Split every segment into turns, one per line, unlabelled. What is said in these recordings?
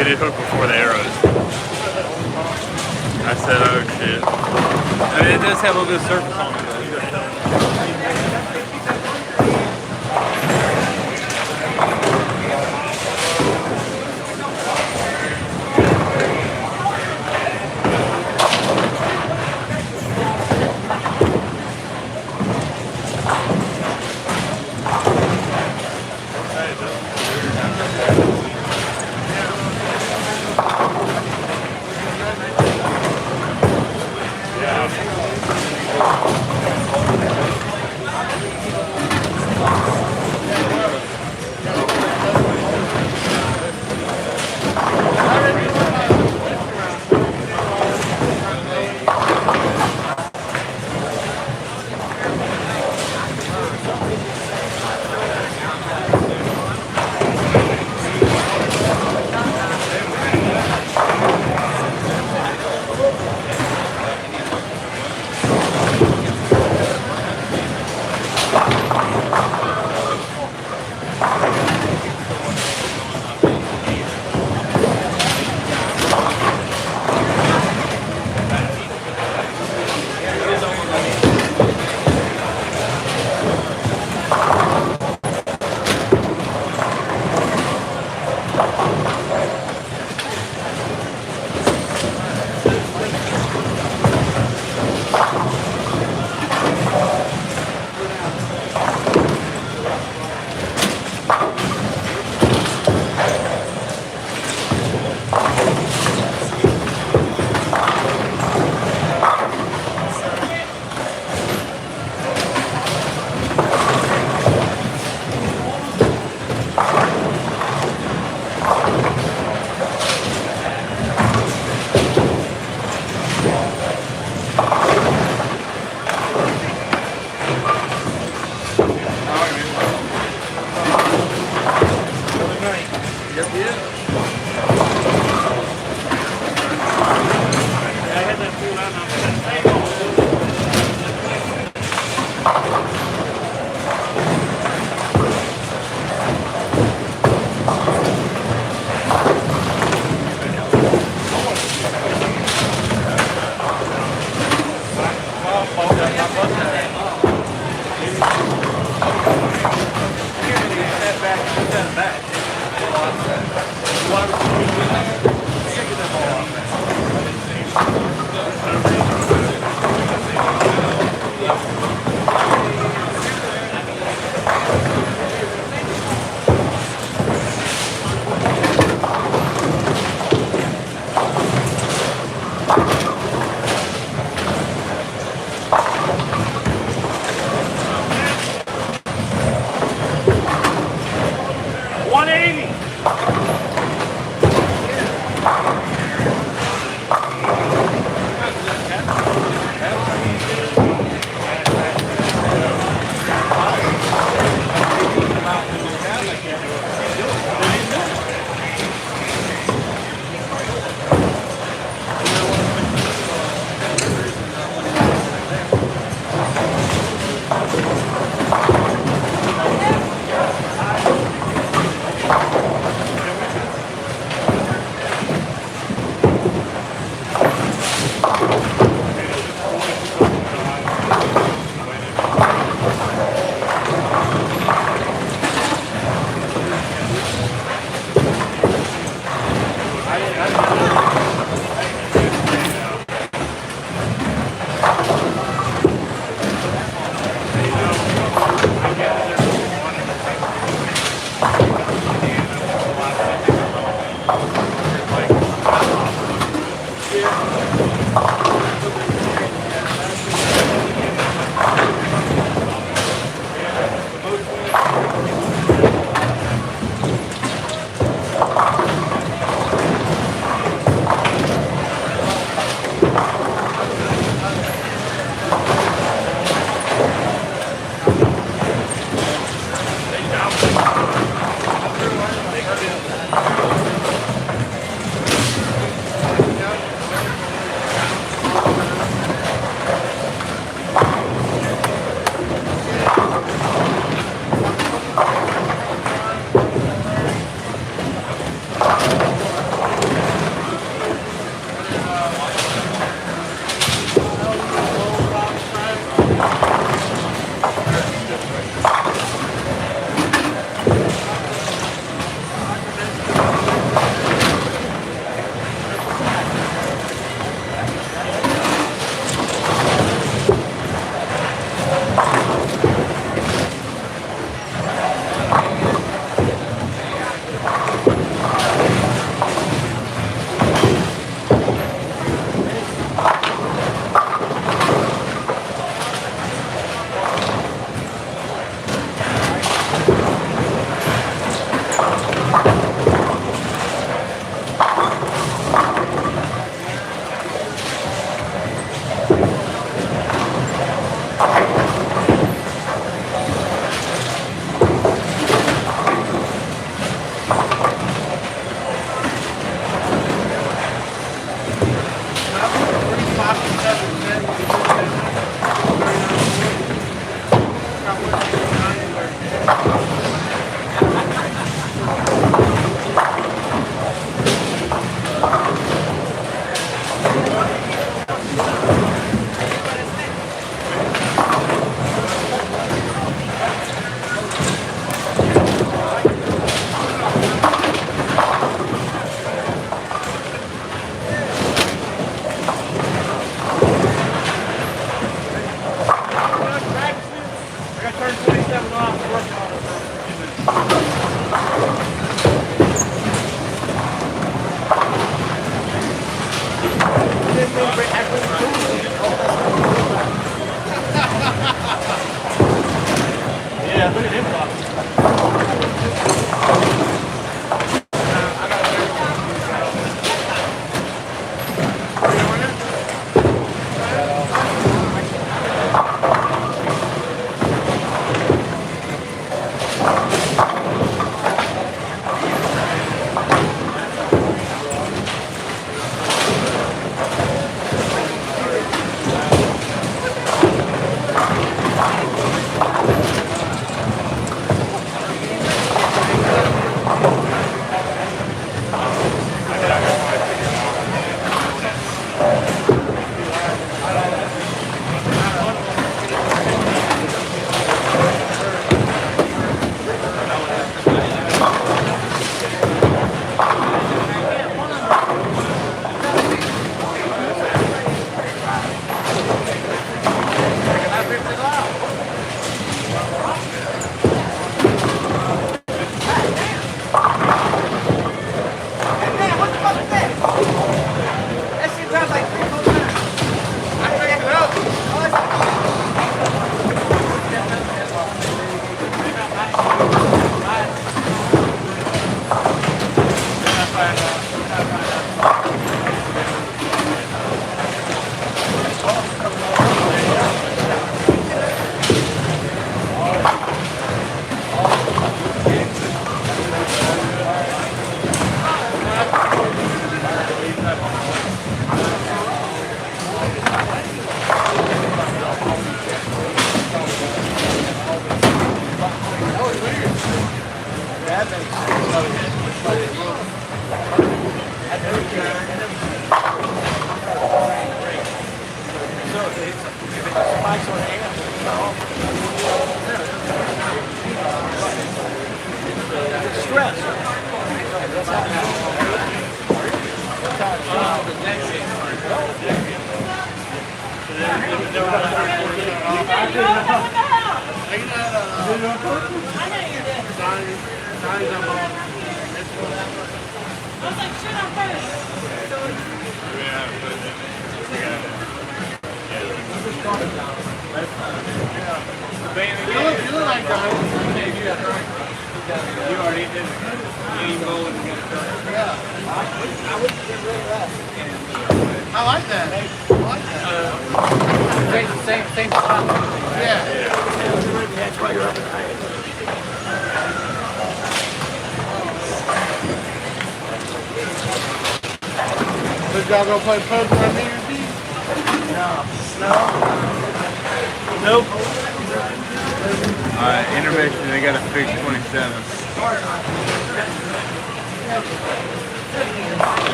Hit it hook before the arrows. I said, oh shit. I mean, it does have a little bit of surface on it though. You look like John. You already did it. You ain't bowling together. Yeah. I like that. Same spot. Yeah. That's why you're up at night. Did y'all go play poker on New Year's Eve? No. Nope. Alright, intermission, they got to fix 27.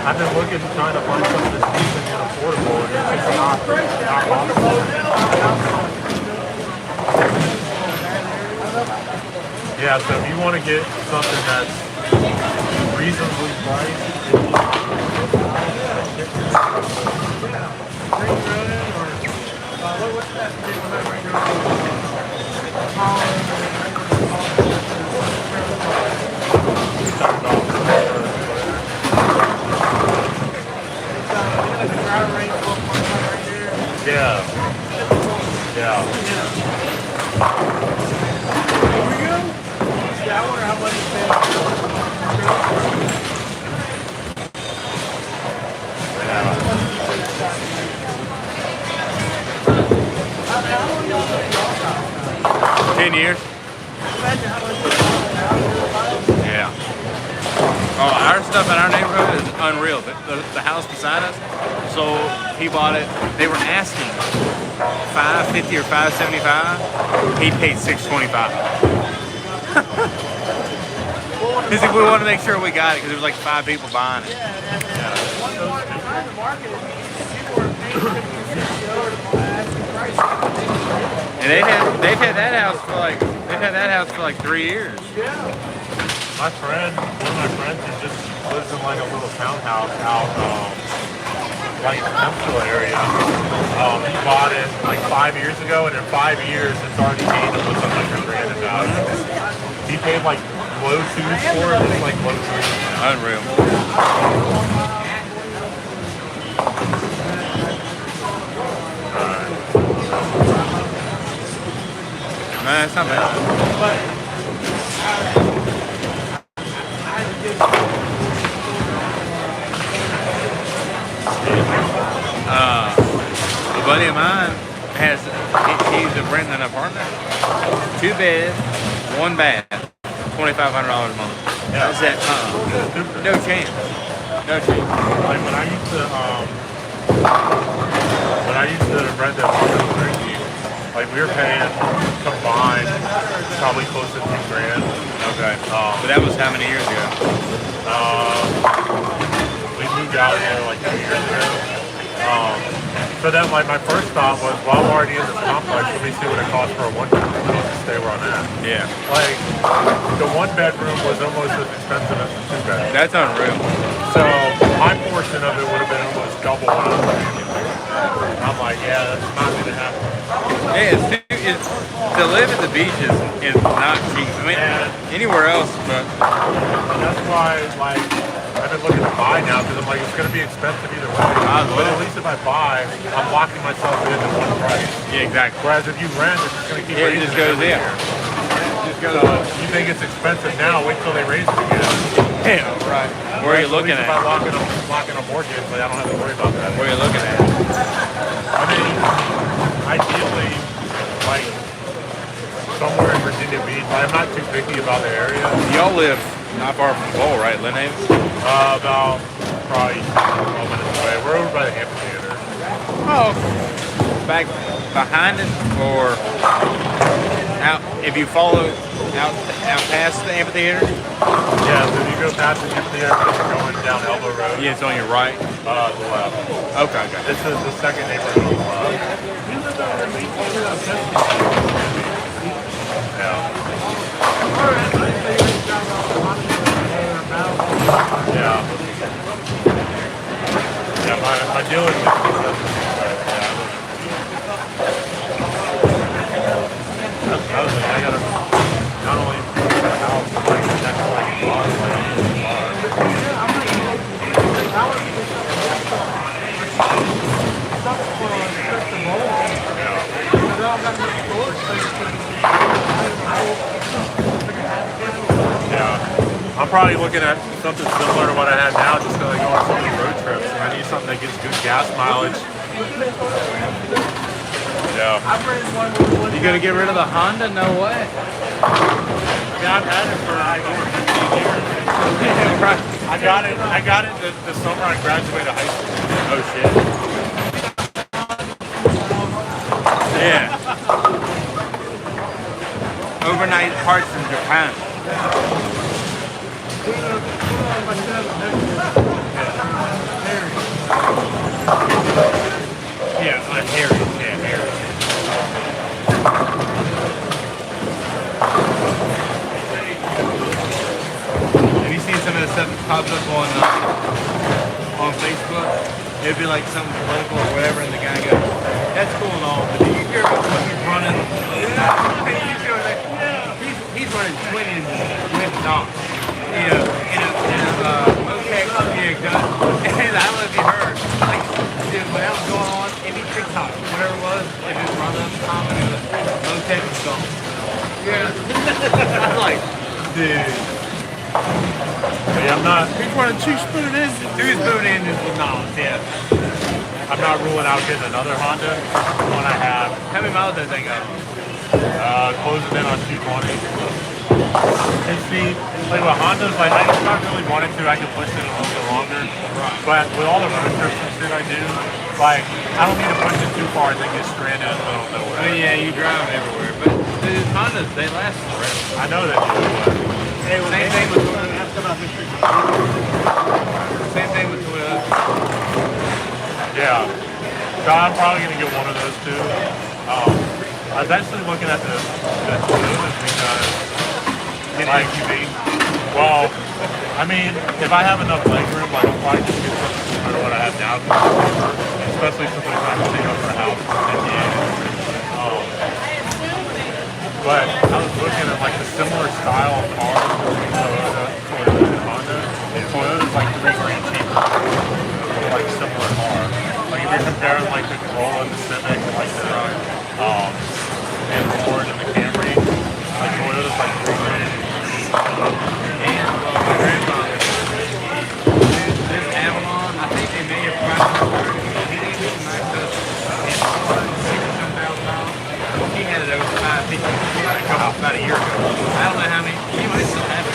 I've been looking, trying to find something that's decent and affordable, and it's just not possible. Yeah, so if you want to get something that's reasonably Yeah. Yeah.
Here we go? Yeah, I wonder how much it's been. 10 years.
Oh, our stuff in our neighborhood is unreal. The house beside us, so he bought it. They were asking $550 or $575. He paid $625. He said we want to make sure we got it because there was like 5 people buying it. And they've had that house for like 3 years.
My friend, one of my friends who just lives in like a little townhouse out like in the Peninsula area. He bought it like 5 years ago, and in 5 years it's already gained almost $100,000 in value. He paid like low twos for it, it's like low twos.
Unreal. Man, it's not bad. A buddy of mine he's renting an apartment, 2 beds, 1 bath, $2,500 a month.
Yeah.
That's it. No chance. No chance.
Like when I used to rent that apartment, like we were paying combined probably close to $2,000.
Okay. But that was how many years ago?
We moved out here like 2 years ago. So then like my first thought was, well, I'm already in this complex, let me see what it costs for a 1-bedroom. I'll just stay where I'm at.
Yeah.
Like the 1-bedroom was almost as expensive as the 2-bedroom.
That's unreal.
So my portion of it would have been almost double what I was paying. I'm like, yeah, that's not going to happen.
Yeah, to live at the beach is not cheap. I mean, anywhere else, but
that's why, like, I've been looking to buy now because I'm like, it's going to be expensive either way. But at least if I buy, I'm locking myself into one price.
Yeah, exactly.
Whereas if you rent, it's just going to keep raising.
It just goes in.
So you think it's expensive now? Wait till they raise it again.
Yeah, right. Where are you looking at?
If I lock in a mortgage, like, I don't have to worry about that.
Where are you looking at?
I mean, ideally, like somewhere in Virginia Beach. I'm not too picky about the area.
Y'all live not far from the bowl, right, Lynn?
About probably 12 minutes away. We're over by the amphitheater.
Oh, back behind it, or out? If you follow out past the amphitheater.
Yeah, so if you go past the amphitheater, you're going down Elbow Road.
Yeah, it's on your right.
The left.
Okay.
This is the second neighborhood on the left. Yeah. Yeah, my dealership. I gotta not only put a house, but like that's like a bar, yeah. I'm probably looking at something similar to what I have now, just to like go on some of these road trips, and I need something that gets good gas mileage. Yeah.
You gonna get rid of the Honda? No way.
Yeah, I've had it for over 15 years. I got it the summer I graduated high school.
Oh shit. Yeah. Overnight parts from Japan.
Yeah, Harry. Yeah, Harry.
Have you seen some of the stuff that pops up on Facebook? It'd be like something political or whatever, and the guy goes, "That's cool and all, but do you care about what he's running?" He's running twin engines with knobs. You know, in a Motex, gun. And I don't know if you heard, like, dude, when that was going on, any TikTok, whatever it was, if it was run up, comment, it was Motex is gone. Yeah. I'm like, dude.
Yeah, I'm not.
He's running 2-spoon engines. 2-spoon engines with knobs, yeah.
I'm not ruling out getting another Honda. The one I have.
How many miles does that thing go?
Closing in on 220. And see, like with Hondas, like if I really wanted to, I could push it a little bit longer. But with all the road trips and shit I do, like I don't need to push it too far and then get stranded in the middle of nowhere.
But yeah, you drive everywhere. But the Hondas, they last forever.
I know that you do,
Same thing with Same thing with Toyota.
yeah. So I'm probably gonna get one of those too. I was actually looking at the Toyotas because like well, I mean, if I have enough leg room, like I'll probably just get something similar to what I have now, especially since I'm trying to stay up for a house for 50 years. But I was looking at like the similar style of cars between Toyota and Honda. And Toyota's like $3 grand cheaper for like similar car. Like if you're comparing like the Corolla and the Civic, like the and Ford and the Camry, like Toyota's like $3 grand.
And my grandfather, this Avalon, I think they may have priced it for he didn't get nice $60,000. He had it over 550 about a year ago. I don't know how many. He might still have it.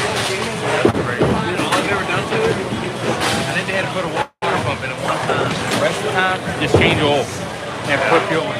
All I've ever done to it, I think they had to put a water pump in it one time. The rest of the time, just change oil and put fuel in.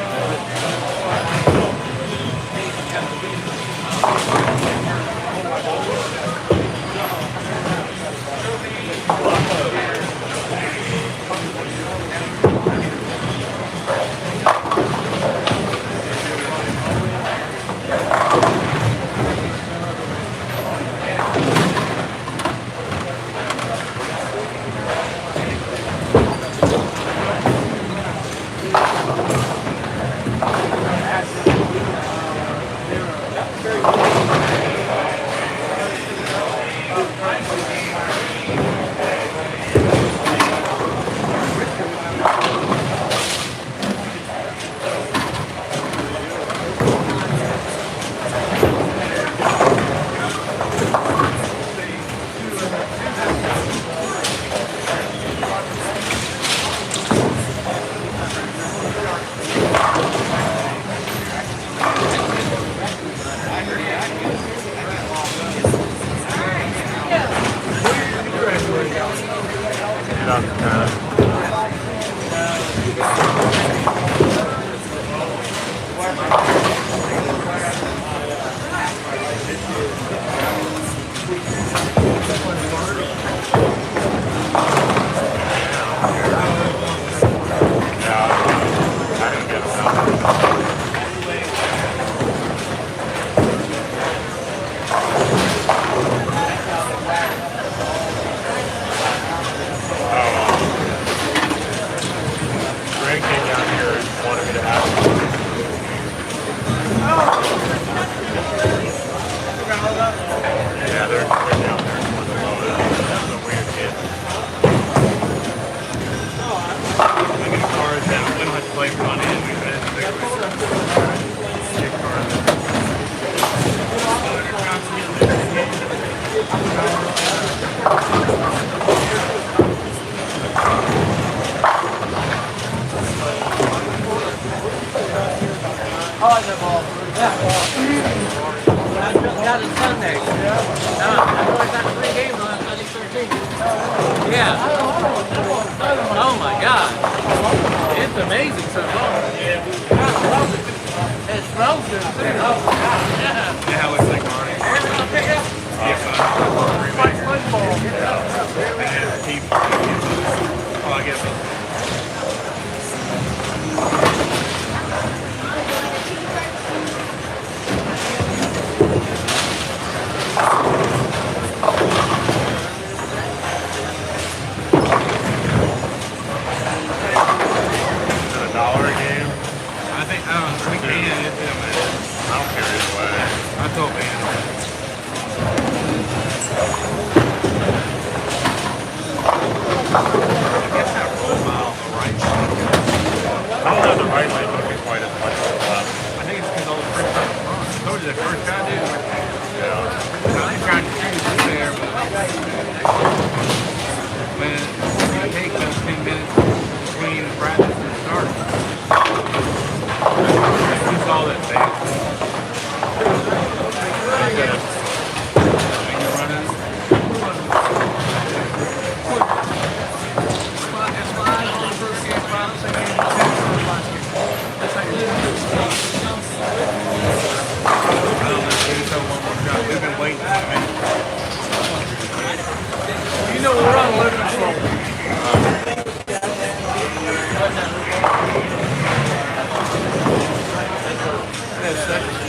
a second.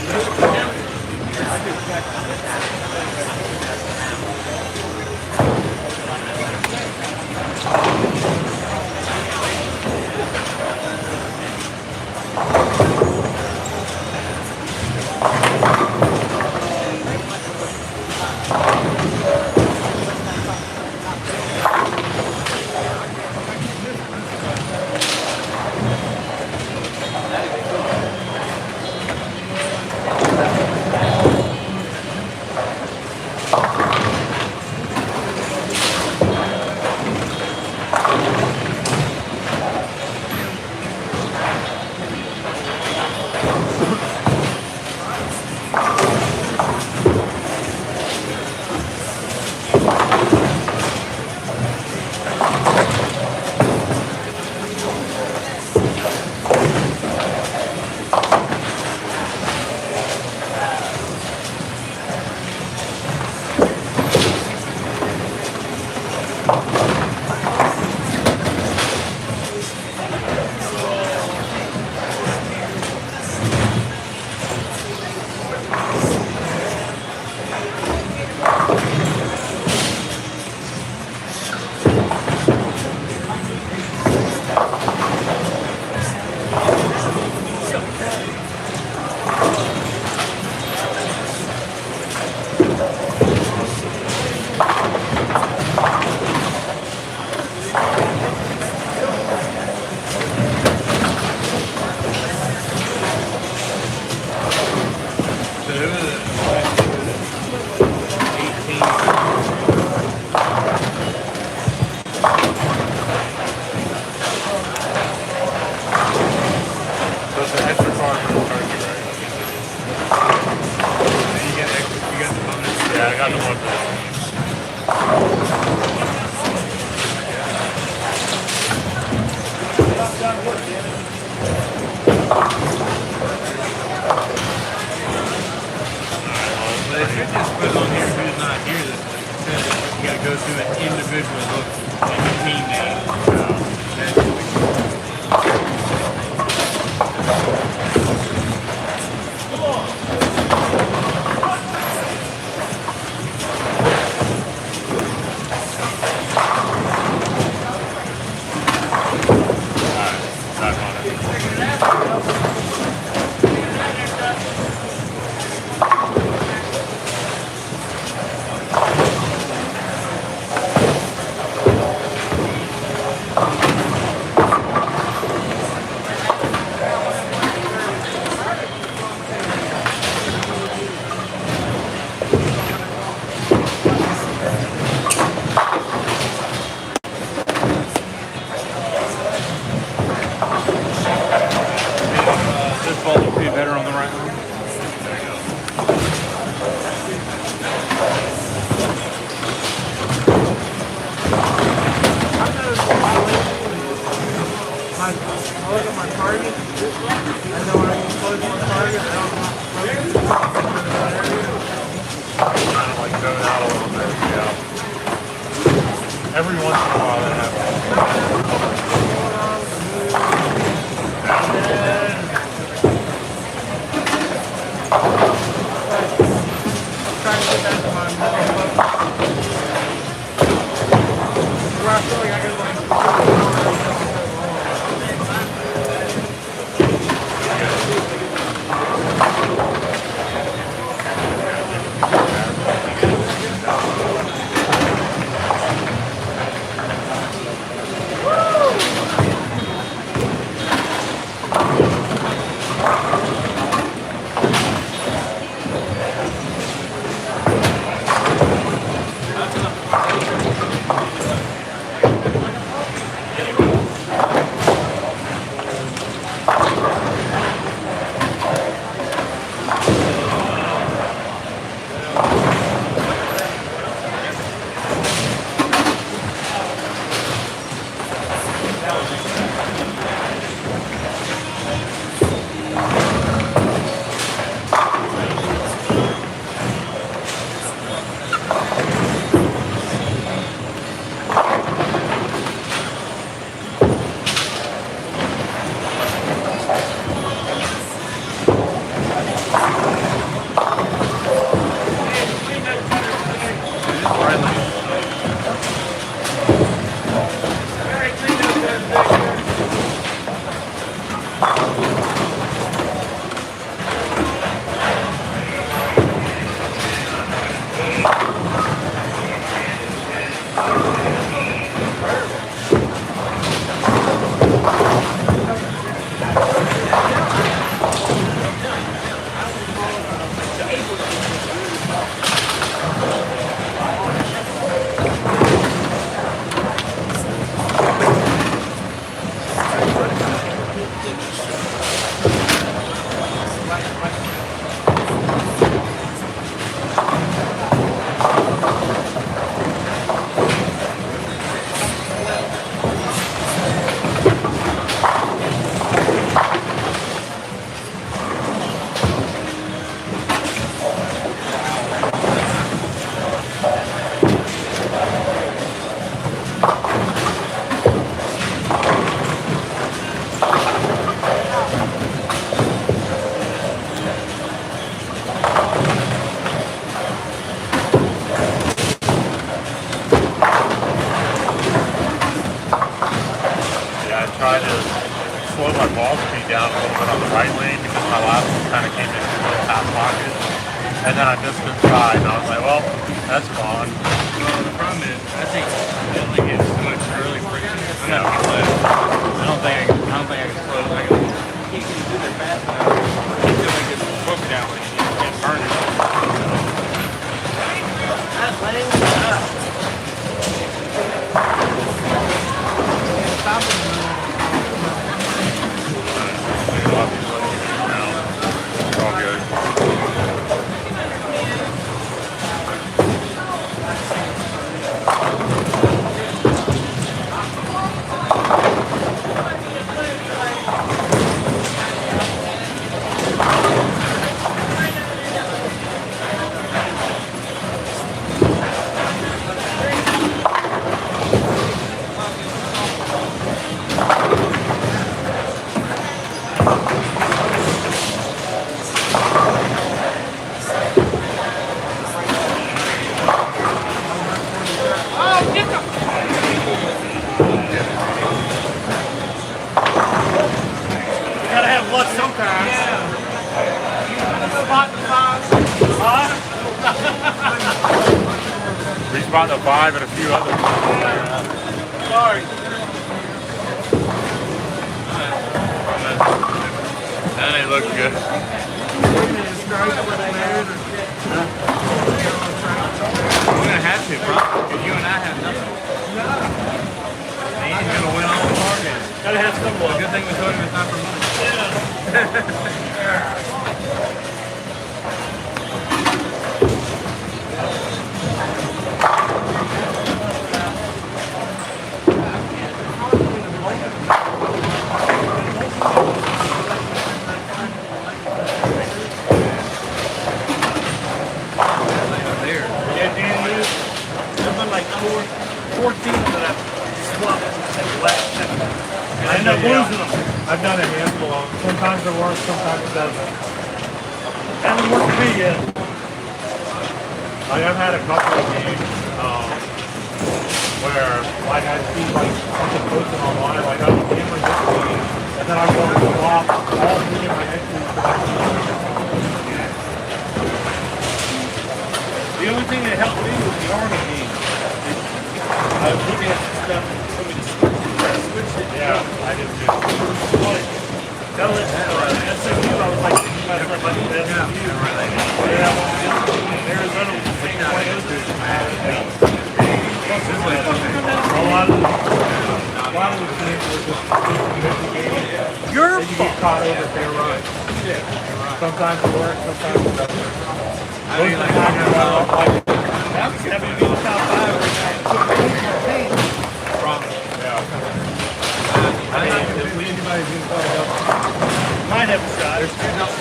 So it's an extra car for the turkey, right?
You got the bonus.
Yeah, I got the one for this.
But it should just put on here who's not here this week. Instead, you got to go through an individual look at the team name. That's what we
Back on it.
This ball will be better on the right one.
I look at my target. I know when I can close my target. I don't know.
Kind of like zone out a little bit, yeah. Every once in a while that
Trying to get that to my middle. Where I feel like I can like.
kind of came in with little half pockets. And then I missed inside, and I was like, well, that's gone.
Well, the problem is, I think it's too much early friction. I'm not gonna close. I don't think I can close. You can do that fast enough until I get the hook down and you can't burn it. That's laying up. Stop it.
It's all good.
Gotta have luck sometimes. Spot the five. Huh?
Respawn the 5 and a few others.
Sorry.
That ain't looking good. We're gonna have to, bro. Because you and I have nothing. He's gonna win all the markets.
Gotta have some luck.
The good thing we told him it's not for money.
Yeah, Dan, there's been like 4 teams that I've swapped and left. And I end up losing them.
I've done a handful of them. Sometimes it works, sometimes it doesn't.
Hasn't worked for me yet.
Like I've had a couple of games where like I see like something posted online, like I'm hammering this game, and then I go to swap all 3 of my entries for that team.
The only thing that helped me was the Army game. I was looking at some stuff and told me to switch it.
Yeah, I just do.
Like, tell it, SMU, I was like, you might have like the SMU. Yeah, Arizona was the same way.
A lot of the teams were just mitigating.
You're
You get caught over their run. Yeah. Sometimes it works, sometimes it doesn't.
I mean, like, I'm
that was going to be the top 5 right now.
problem.
Yeah.
I mean, if anybody's going to play it up, might have a shot.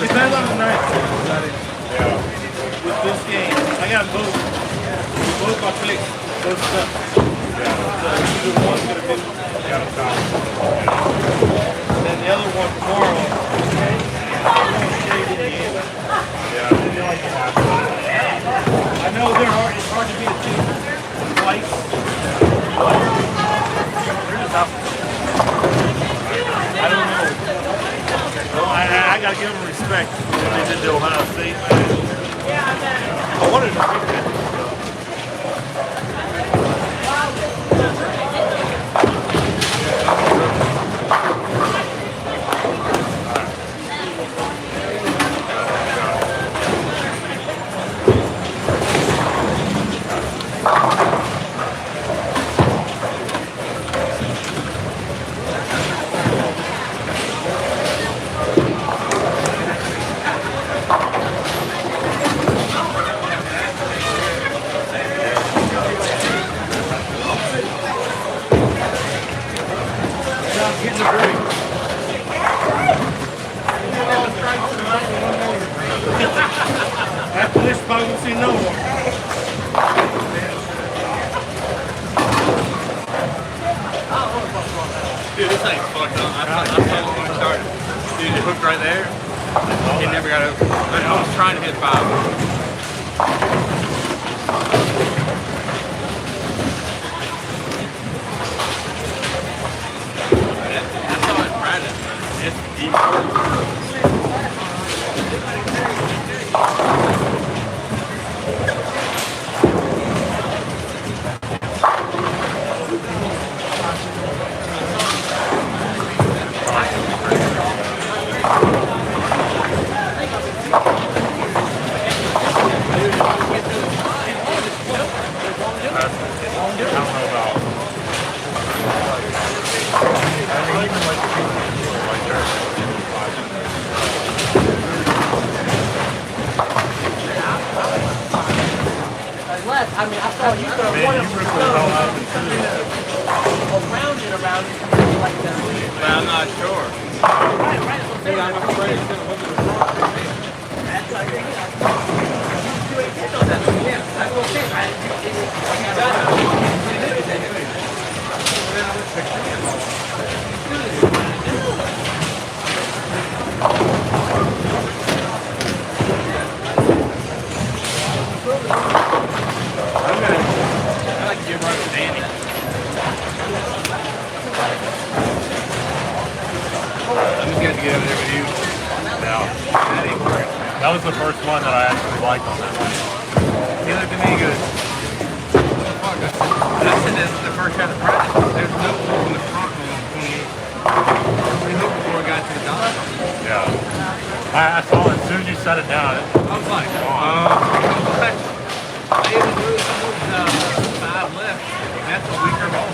Depends on the night.
Yeah.
With this game, I got both my picks, both stuff.
Yeah.
So either one could have been,
You gotta stop.
and then the other one tomorrow, I'm going to shade Indiana.
Yeah, I feel like you have to.
I know it's hard to beat a team twice. They're just out. I don't know. Well, I got to give them respect. They did to Ohio State. I wanted to pick that. Getting the break. After this, probably won't see no more.
Dude, this thing's fucked up. I told him when I started. Dude, it hooked right there. It never got open. I was trying to hit 5. That's how I practice. It's deep.
I don't know about. I mean, even like people like
I mean, I saw you throw
man,
one
you
of
ripped
them
the hell out of it too.
around it like that.
But I'm not sure.
Dude, I'm afraid it's gonna look at the that's like, you ain't hit on that. Yeah, that's what I'm saying. I got it.
I like to give her to Danny. I'm just going to get over there with you.
Yeah.
That ain't working.
That was the first one that I actually liked on that night.
He looked at me and goes, what the fuck? I said this is the first shot of practice. There's no hook in the front on the 28. We hooked before it got to the dot.
Yeah. I saw it as soon as you set it down.
I was like, what? It was 5 left. That's a weaker ball.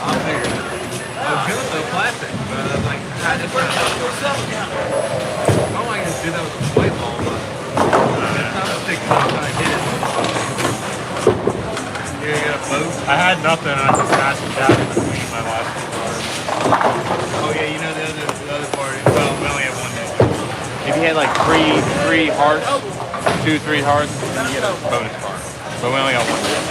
I'll figure it out. I was gonna throw plastic, but I was like, I just want to just do that with a white ball, but I'm sticking to trying to hit it. You got a boat?
I had nothing and I just smashed the jack in between my last two cards.
Oh yeah, you know the other part. Well, we only have one day.
If you had like three hearts, 2-3 hearts, then you get a bonus card. But we only got one day.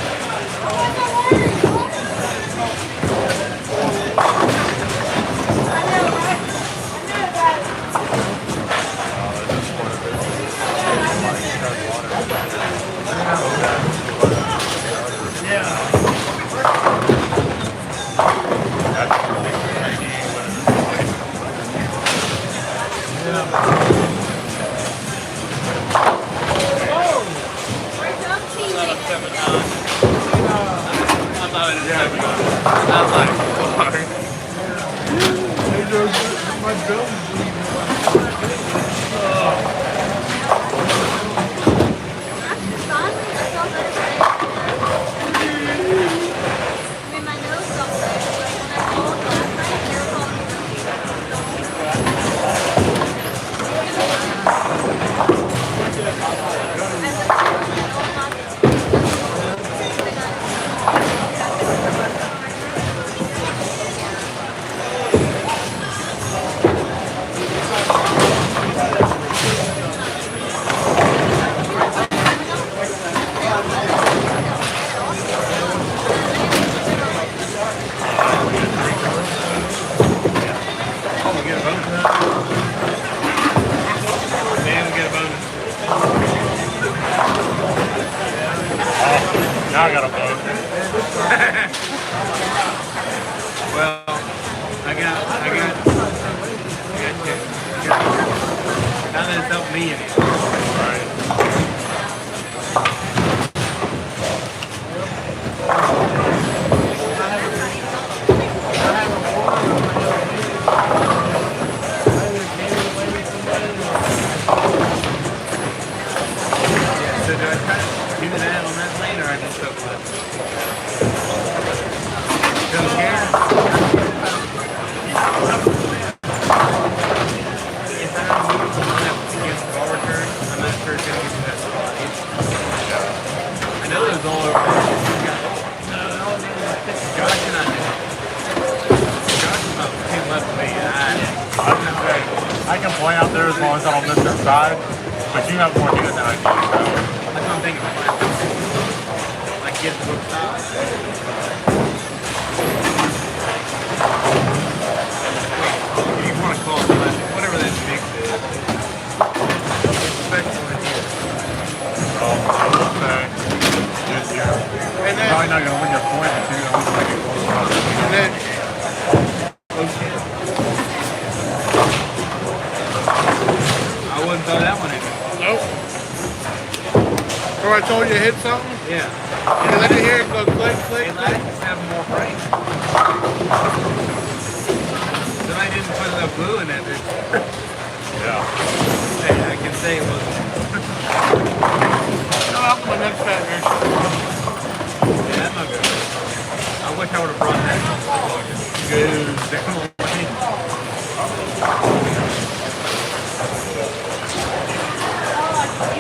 Now I got a boat.
Well, I got now that it's helped me anyway. Yeah, so do I try to do that on that lane or I just hook left? Don't care. If I don't move someone else against ball return, I'm not sure it's going to get to that spot. I know there's all over there. Josh and I did. Josh is about 10 left of me, and
I was gonna say, I can play out there as long as I don't miss inside, but you have more unit than I do. So.
that's what I'm thinking. Like get the hook stop. If you want to call it plastic, whatever that mix is. Especially when here.
I will say, this year, not gonna win your point, but you're gonna win like a gold.
And then, I wouldn't throw that one in.
Nope. Or I told you to hit something,
Yeah.
and let it hear it go click, click,
And let
click.
it 7 more frames. Somebody didn't put enough glue in that bitch.
Yeah.
Hey, I can say it was.
No, I'll put my next fat here.
Yeah, that's not good. I wish I would have brought that. Good.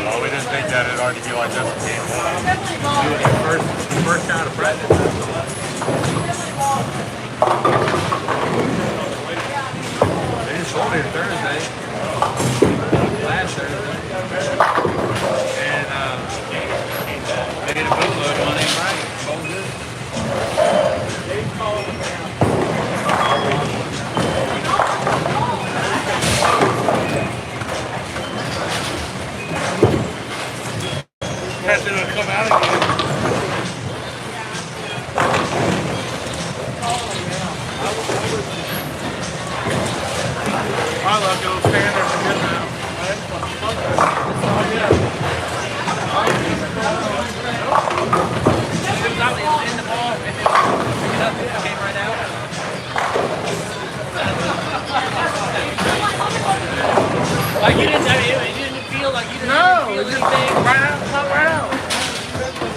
Oh, we didn't think that it'd already be like this in game one.
First shot of practice. They just told me Thursday. Last Thursday. And they did a bootload on it, right? All good.
Catch it, it'll come out again. I love those standards again now.
In the ball, and then pick it up, it came right out. Like you didn't, I mean, you didn't feel like you didn't
No,
feel
it's just
anything.
right out, come right out.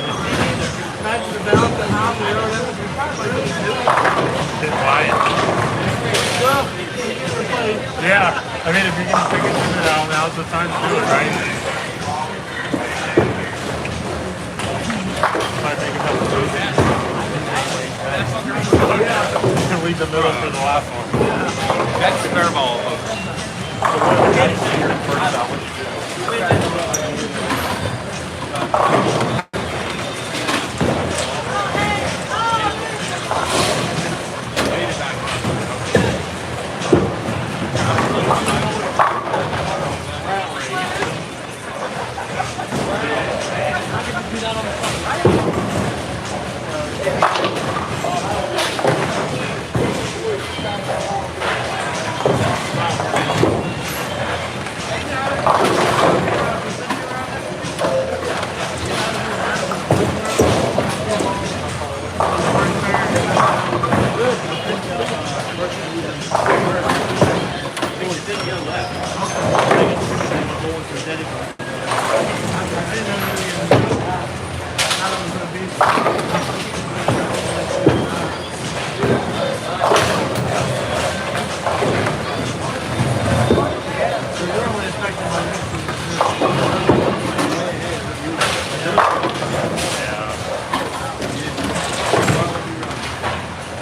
Imagine the balance and how we are.
Didn't buy it.
Well,
Yeah. I mean, if you're gonna take it to it out, now's the time to do it, right? Might make enough food. Leave the middle for the last one.
That's spare ball.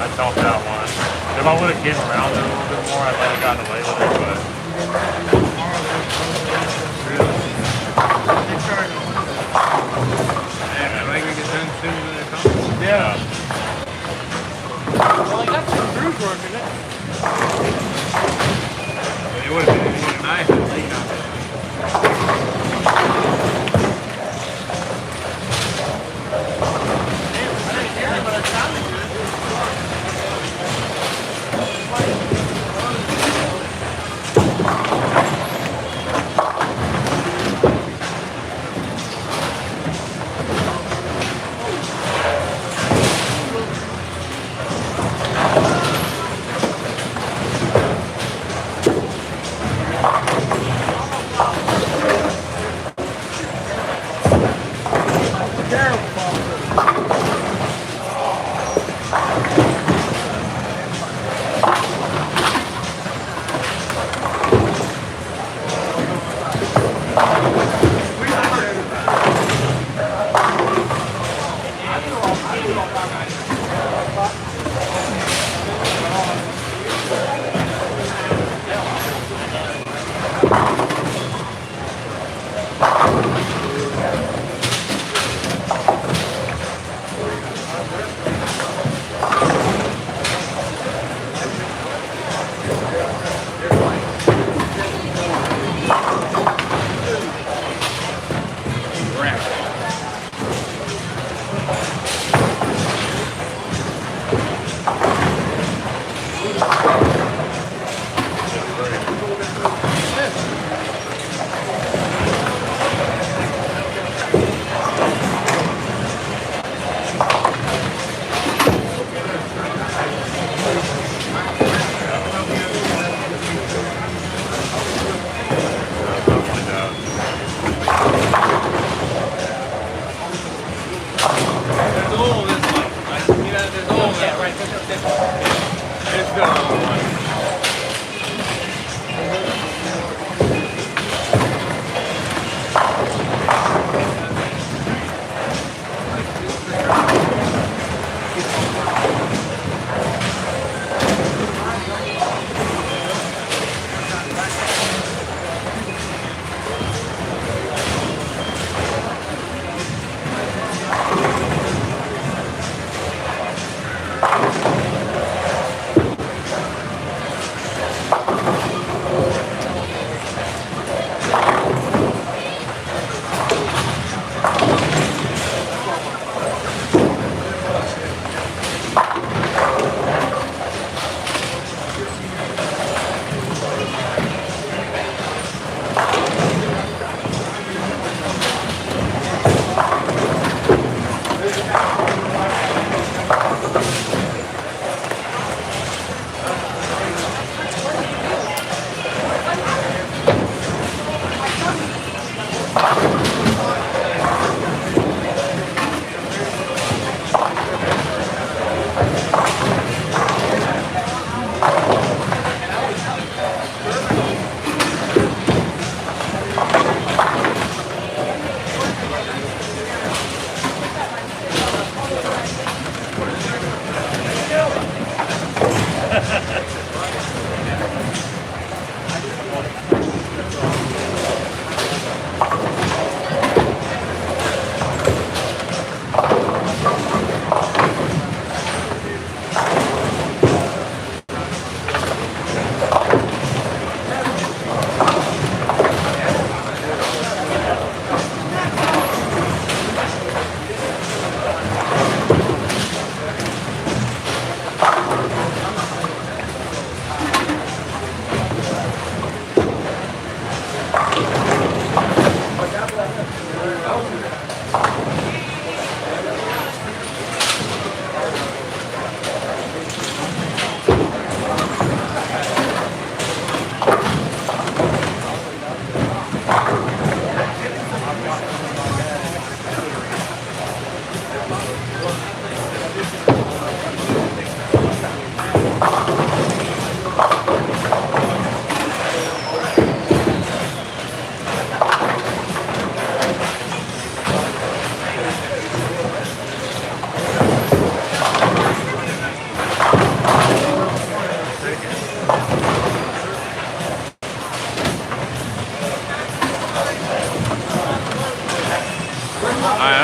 I felt that one. If I would have came around it a little bit more, I might have gotten away with it, but
Yeah, like we get done sooner than it comes.
yeah.
well, I got some screws working it.
It would have been nice to lean on it.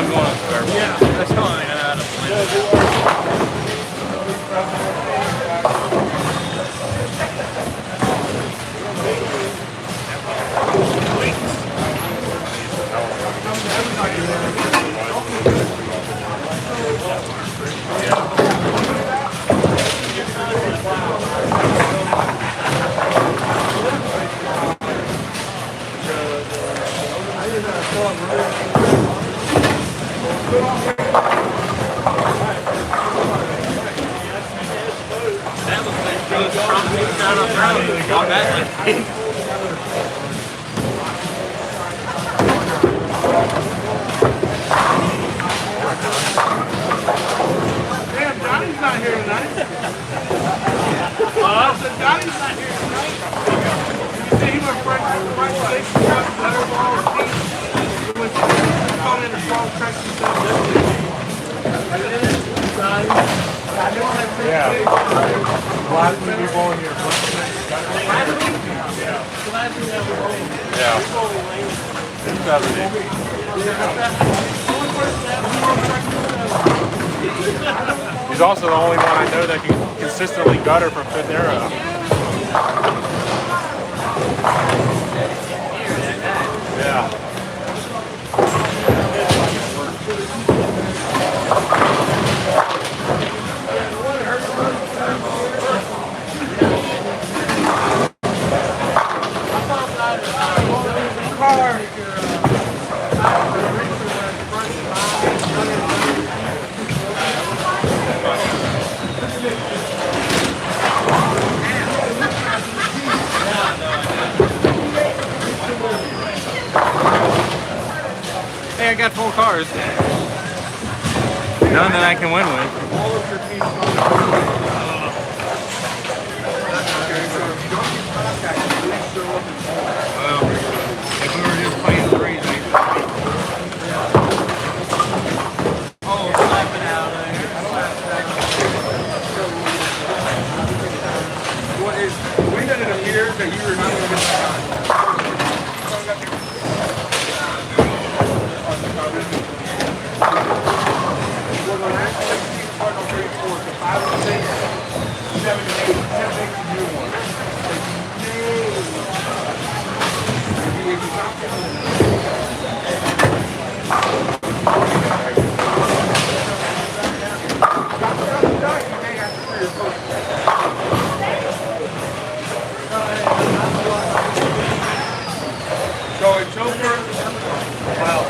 I'm going to start.
Yeah, that's all I know how to play. That was when she was from down on the road. Gone badly.
Damn, Johnny's not here tonight. I said Johnny's not here tonight. You see, he went right six, better ball, deep. He was calling in the ball, tracks himself.
Yeah. Last week you won your He's also the only one I know that can consistently gutter from fifth arrow. Yeah.
Hey, I got 4 cars. None that I can win with. Well, if we were just playing threes,
Oh, slapping out of here.
What is, when did it appear that you were not going to get the time? Well, the last time you see Cardinal 34, so 5 and 6, 7 and 8, 10 makes a new one. If you stop so it's over. Well,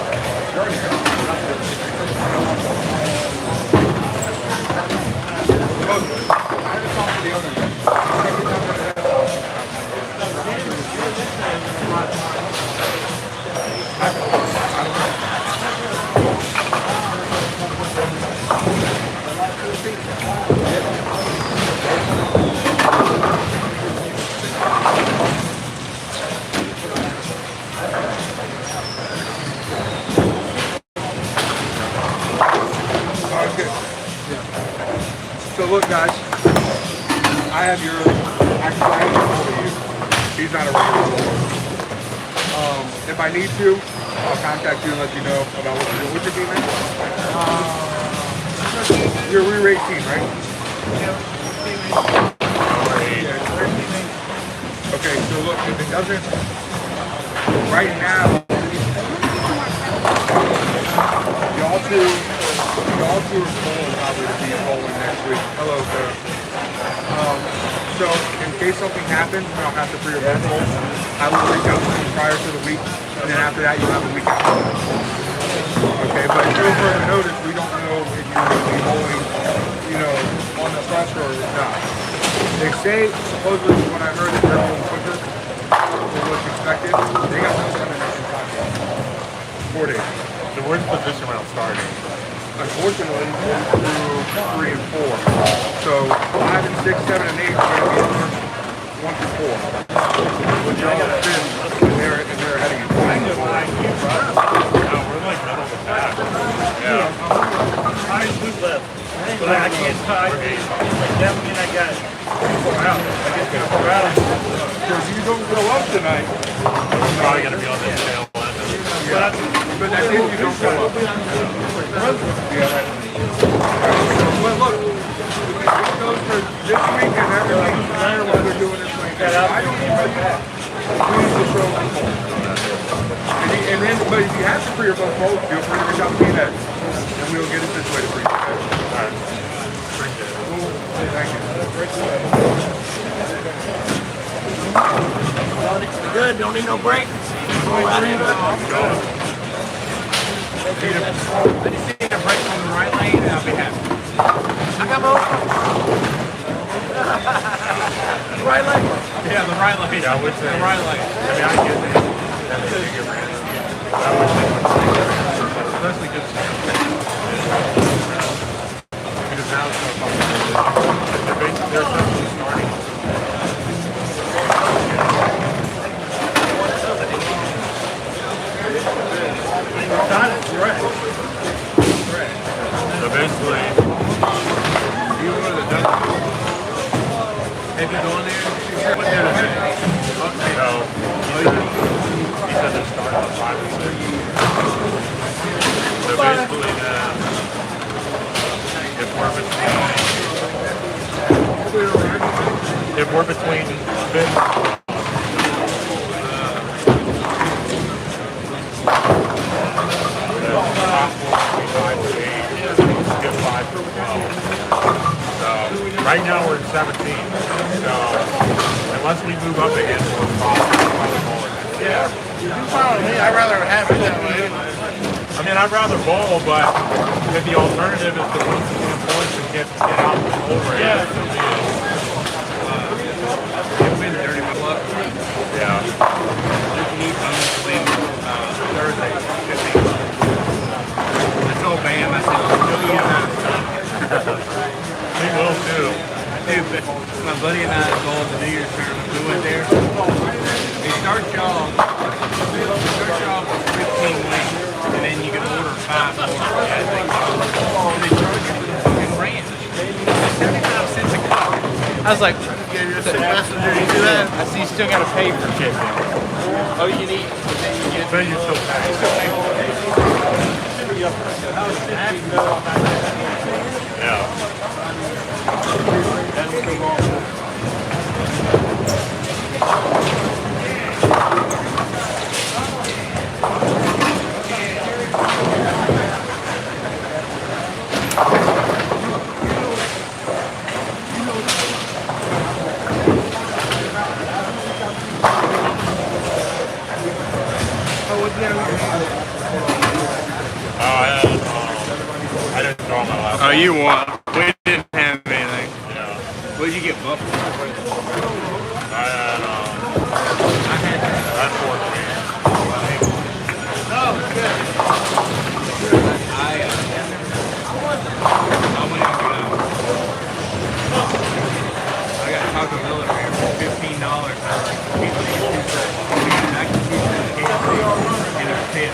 So look, guys, I have your actually I have your over you. He's not a regular player. If I need to, I'll contact you and let you know about what you're doing. What's your team name? You're a re-race team, right? Okay, so look, if it doesn't, right now, y'all two are pulling probably to be bowling next week. Hello, sir. So in case something happens, and I'll have to pre your bowl, I will reach out to you prior to the week, and then after that, you'll have a week out. Okay, but until further notice, we don't know if you're going to be bowling, you know, on the pressure or not. They say, supposedly, when I heard that they're bowling quicker than what's expected, they got no combination time. 4 days.
So where's the position round starting?
Unfortunately, through 3 and 4. So 5 and 6, 7 and 8 are going to be the first 1 through 4. Which y'all have been, and they're heading in 5 and 4.
No, we're like middle of the pack. Yeah.
I shoot left, but I can't tie. Like that mean I got 4 out. I get 4 out.
So if you don't go up tonight,
Probably gonna be on this tail end.
but that means you don't go up. But if you have to pre or both, feel free to reach out to me next, and we'll get it situated for you. Okay?
All right. Appreciate it.
Cool. Thank you.
Good, don't need no break. Go right into it.
I just need a break on the right lane and I'll be happy.
I got more. Right leg.
Yeah, the right lane.
Yeah, I wish
the
they-
right lane.
I mean, I get that. That's a bigger brand. I wish they would take it. Especially because now it's so popular. They're essentially starting. So basically,
You go to the Dunkin'. Have you gone there? What they're doing?
he said they're starting at 5 or 6. So basically, if we're between Finn, right now we're at 17. So unless we move up again, we're probably bowling.
Yeah. I'd rather have it that way.
I mean, I'd rather bowl, but if the alternative is to win some points and get out over it,
Yeah.
so be it.
It's been 30 bucks.
Yeah.
You can eat these Thursday, 15 bucks. I told Bam, I said, go eat them out of stock.
He will too.
Dude, but my buddy and I go on the New Year's tournament. We went there. They start y'all with 15 wings, and then you can order 5 more. And they charge you for the fucking ranch. 75 cents a cup. I was like,
Gave you a sick messenger, you do that?
I see you still got to pay for chicken. Oh, you can eat, but then you get.
Then you still pay. Yeah. I didn't draw my last
Oh,
one.
you won. We didn't have anything.
Yeah.
What did you get, Buffalo?
I had 4 queens.
I got Taco Bell over here for $15. And a 10.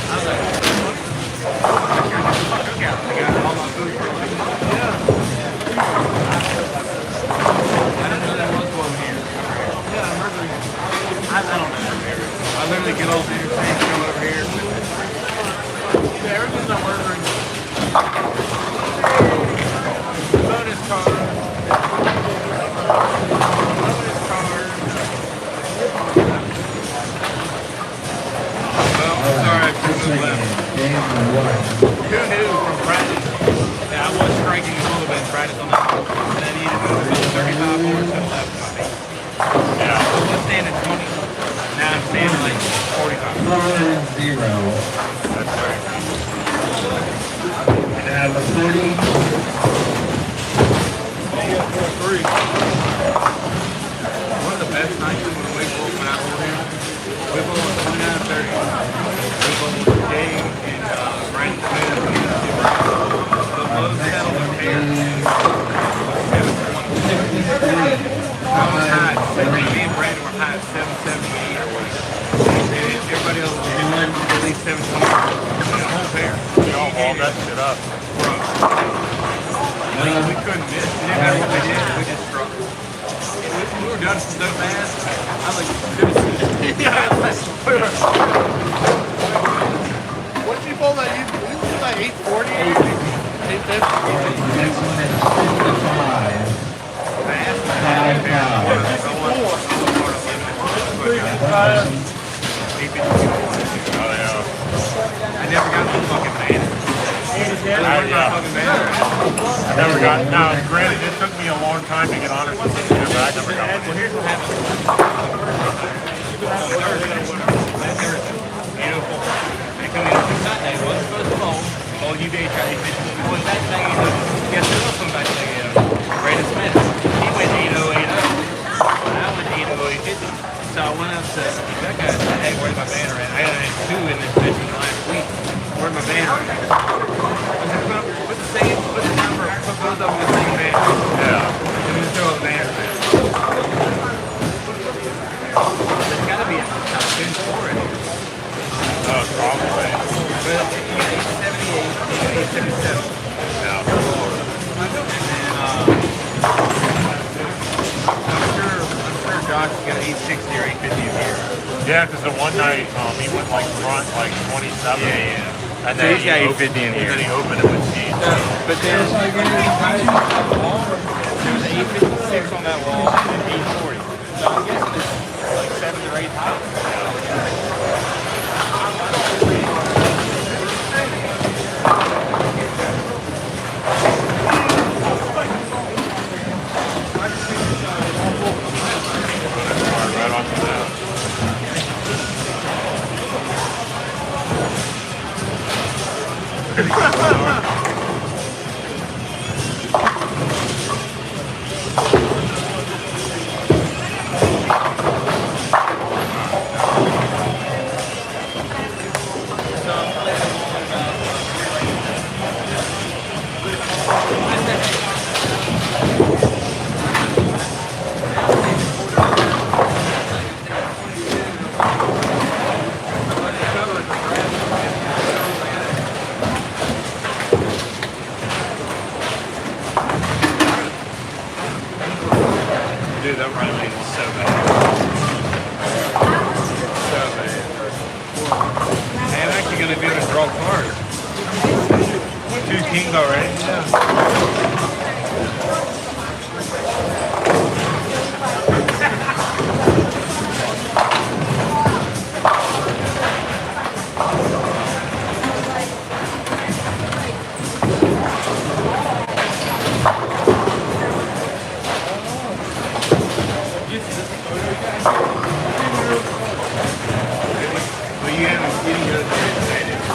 I was like, cookout. I got all my food for like, I didn't know there was one here. I don't know. I literally get over here, come over here. Yeah, everything's not ordering. Bonus card. Bonus card. Well, I'm sorry I couldn't have left. Who knew from practice that I was striking a little bit in practice on that ball, and I needed to move 35 more to the left of my feet.
Yeah.
I was standing 20. Now I'm standing like 45.
That's great.
One of the best nights when we bowl when I was here, we bowled on 29-30. We bowled with Jay and Brandon Smith. The low settle of hair. I was high at 7. Me and Brandon were high at 778 or whatever. And everybody else was at least 720. The whole pair.
Y'all hauled that shit up.
Bro. We couldn't miss. It didn't matter what we did, we just struggled. We were done so fast. I was like, yeah,
What you bowl that? You was like 840 or 850?
Oh
where's my fucking banner at?
I never got. Now, granted, it took me a long time to get honest with you, but I never got
Well,
one.
here's what happened. They come in on Sunday. Wasn't supposed to bowl. Bowl UVA tried to finish. Well, that thing, guess who else went back to Brandon Smith. He went 8080. I went 8080. So I went up to that guy and said, hey, where's my banner at? I had 2 in this bitch in the last week. Where's my banner at? I said, put the number, put both of them in the same banner.
Yeah.
And just throw a banner at. There's got to be a top 10 for it.
Oh, probably.
But you got 878, you got 877.
Yeah.
And I'm sure Josh has got 860 or 850 in here.
Yeah, because the one night he went like front like 27.
Yeah.
And
So
then
he's got 850 in here.
And then he opened it with seeds.
But then there was 856 on that wall and 840. So I'm guessing it's like 7 or 8 high.
Right off the bat.
Dude, that running lane is so bad. So bad. Hey, I'm actually going to be able to draw cards. 2 kings already? Yeah. But you didn't go to the today, did you?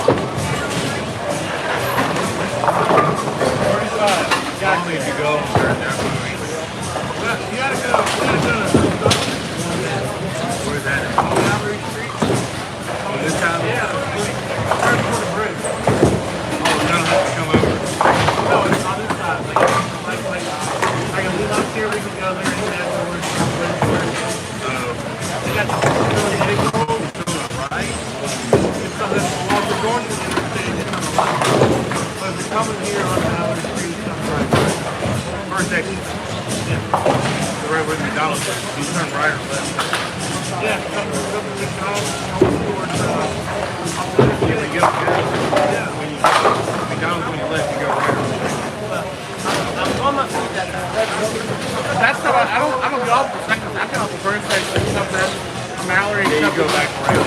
45. Only if you go and turn down the lane. You gotta go. Where's that? Calvary Street? Oh, this time? Yeah. Right before the bridge. Oh, you don't have to come over.
No, it's on this side. I can leave up here, we can go there and afterwards. They got the really big road to the right. It's on this, well, if we're going to the interstate, it's on the left. But if you're coming here on Calvary Street, it's on the right.
First exit.
Yeah.
The right where the McDonald's is. You turn right or left.
Yeah, come to McDonald's, come towards,
Yeah, they go here.
yeah.
When you McDonald's when you left, you go right.
I'm on my feet that
That's not. I don't go off the second. I get off the first station. Something from Mallory. Yeah, you go back around.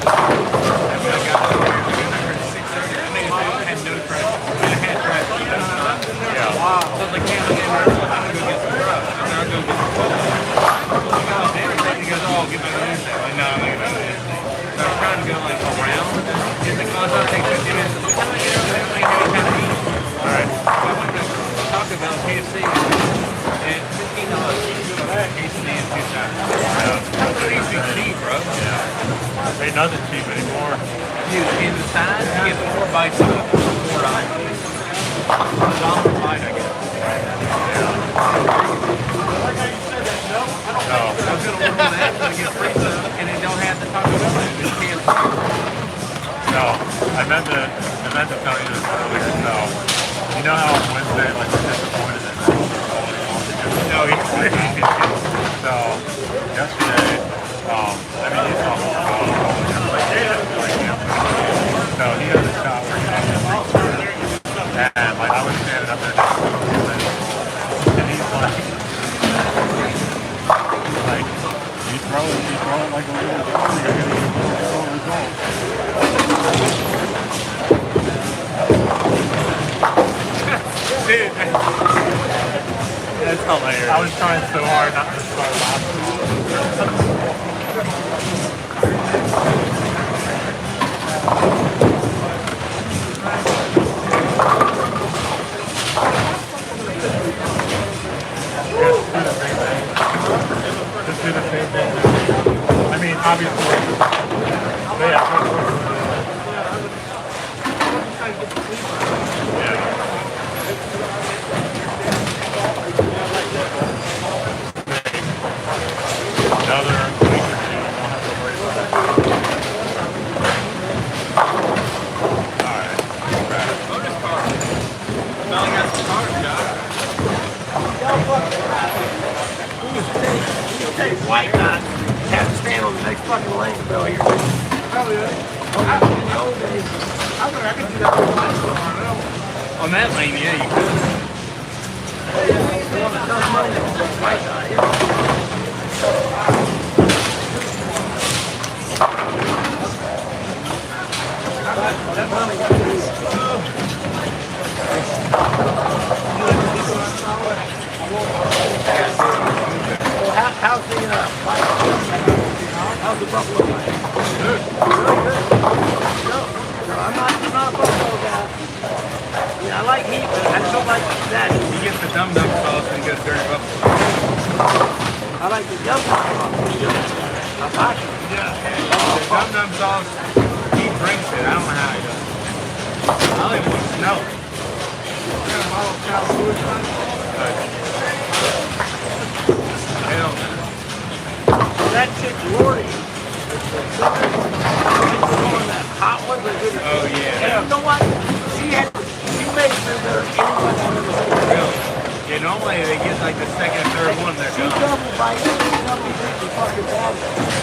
I mean, I got over here. I got here at 6:30. I made it. I had no traffic. I had traffic.
Yeah.
Wow. So I was like, man, I'm gonna go get some grub. I said, I'll go get some grub. He goes, everything. He goes, oh, get my news. I'm like, no, I'm not gonna do this. So I was trying to go like around. He's like, oh, it's gonna take 15 minutes. I'm like, how am I get over there? I'm like, how to eat?
All right.
So I went to Taco Bell, KFC, and $15 quesadilla and 2 sides. That's what used to be cheap, bro.
Yeah. Ain't nothing cheap anymore.
Dude, in the sides, you get 4 bites of it for $4. $1 a bite, I guess.
No.
I was gonna order that so I get free stuff, and they don't have the Taco Bell food. It's KFC.
No. I meant to tell you this earlier. So, you know how on Wednesday, like, we're disappointed that
No,
So, yesterday, I mean, you saw me. So, he had a shot where he had and, like, I was standing up there and he's like, You throw it like a little dog, you're gonna get a little result.
Dude, that's hilarious.
I was trying so hard not to start Just do the same thing. I mean, obviously, yeah. Another week or two, I won't have to worry about that. Alright.
Smelling got some cars, Josh. You take white guys, have to stand on the next fucking lane, bro. Here.
Oh, yeah. In the old days, I could do that with my car now.
On that lane, yeah, you could.
White guy here. How's the fight? How's the buffalo fight? Good. Really good. No, I'm not a buffalo guy. Yeah, I like heat, but I don't like that.
You get the dum-dum sauce and you go dirty buffalo.
I like the yum buffalo. I like it.
Yeah. The dum-dum sauce, he drinks it. I don't know how he does it. I don't even want to smell it. Hell no.
That chick Lori, that hot one, but good.
Oh, yeah.
And you know what? She made sure better than anyone I've ever seen.
Really? Yeah, normally they get like the second or third one, they're
She
done.
double bites, she double drinks the fucking bag.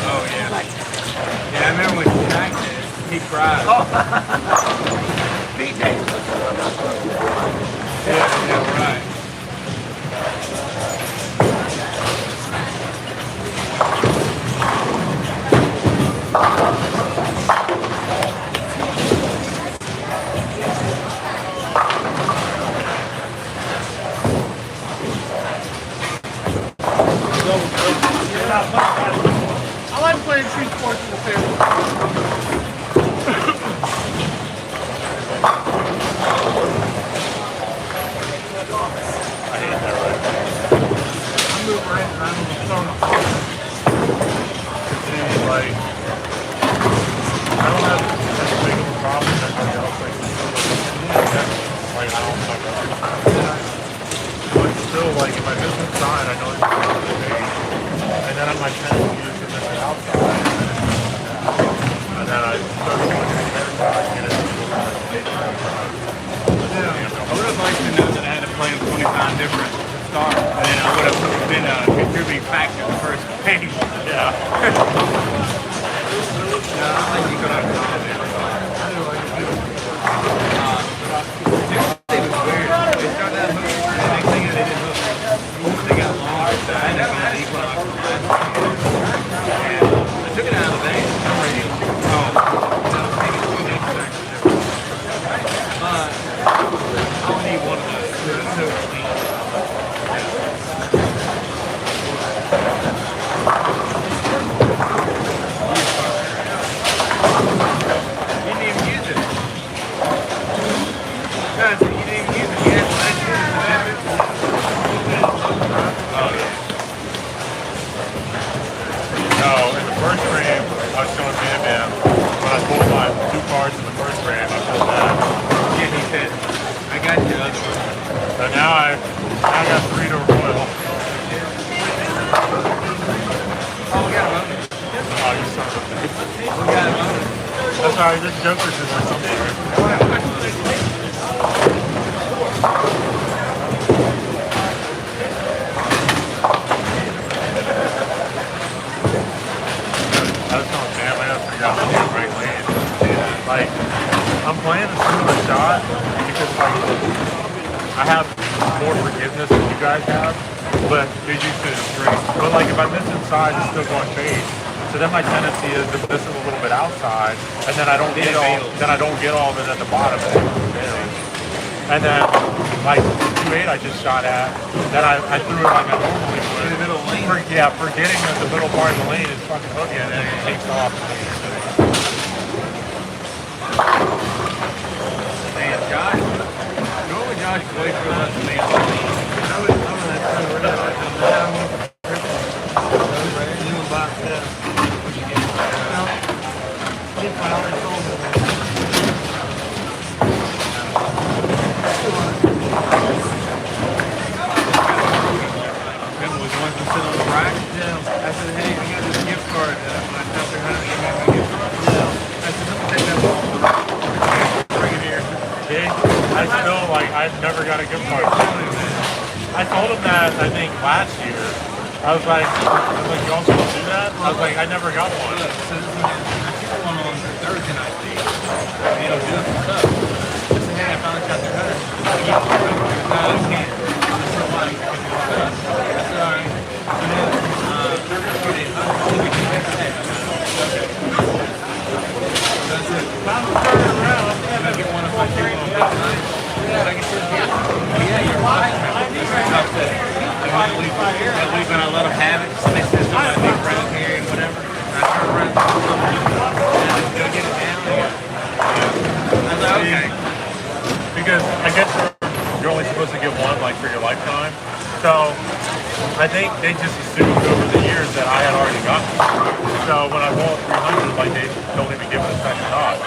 Oh, yeah.
Like,
Yeah, I remember when Shaq did it, he cried.
Pete Davidson said, I'm not supposed to do it.
Yeah, right.
I like playing street sports in the family.
I hate that right now.
I move around and I'm throwing a
See, like, I don't have as big of a problem as everybody else. Like, I don't fuck up. But still, like, if I miss inside, I know it's going to be big. And then I'm like 10 years to miss it outside. And then I start going to the inside, get it.
I would have liked to know that I had to play them 25 different to start, and then I would have been a contributing factor in the first game.
Yeah.
No, I think you could have done it. It was weird. They started out hooking, and the next thing they didn't hook. They got longer, so I had to get equinox from last year. And I took it out of the bank. But I only need one of those. It's so clean. You didn't even use it. No, you didn't even use it. You had last year. Oh, yeah.
No, in the first frame, I was showing Bam Bam. When I pulled my 2 cards in the first frame, I pulled that.
Yeah, he said, I got your other one.
So now I got 3 to royal.
Oh, we got a bonus.
Oh, you son of a bitch.
We got a bonus.
That's alright, this Joker's in there somewhere. I was telling Bam, I gotta figure out how to get right lane. Like, I'm playing the similar shot because, like, I have more forgiveness than you guys have. but you're used to it straight. But like if I miss inside, it's still going fade. So then my tendency is to miss it a little bit outside, and then I don't get all of it at the bottom. And then like 2.8 I just shot at, then I threw it like I normally would.
In the middle lane?
Forgetting that the middle part of the lane is fucking hooking and then it takes off.
Man, Josh. Normally Josh plays for us in the lane.
I've never got a gift card. I told him that I think last year. I was like, you also don't do that? I was like, I never got one.
Look, so this is one on Thursday night. You know, do it for stuff. Just hey, I found a chapter 100. No, I can't. That's alright. And then, that's it. I get one of my favorite tonight. Yeah, you're right. That week when I let them have it, so they said something like brown hair and whatever. And I turn around and go get it down. I was like, okay.
Because I guess you're only supposed to get one like for your lifetime. So I think they just assumed over the years that I had already gotten one. So when I roll 300, like they don't even give it a second thought.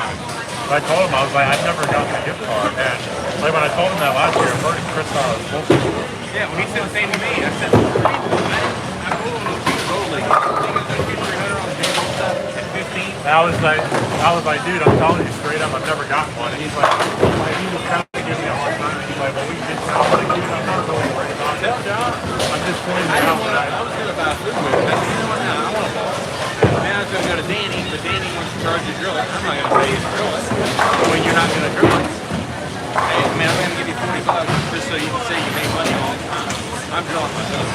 But I told him, I was like, I've never gotten a gift card. And like when I told him that last year, at first Chris thought I was bullshit.
Yeah, when he said the same to me, I said, I told him to roll league. I think it's like 300 on the table stuff at 15.
And I was like, dude, I'm telling you straight up, I've never gotten one. And he's like, he was trying to give me a hard time. He's like, well, we just tell him, like, dude, I'm not really worried about it. Tell John. I'm just pointing it out.
I was going to buy food with him. I said, you know what, now I want a ball. Then I was going to go to Danny, but Danny wants to charge you drill it. I'm not going to pay you to drill it when you're not going to drill it. Hey, man, I'm going to give you $40 just so you can say you made money all the time. I'm drilling myself.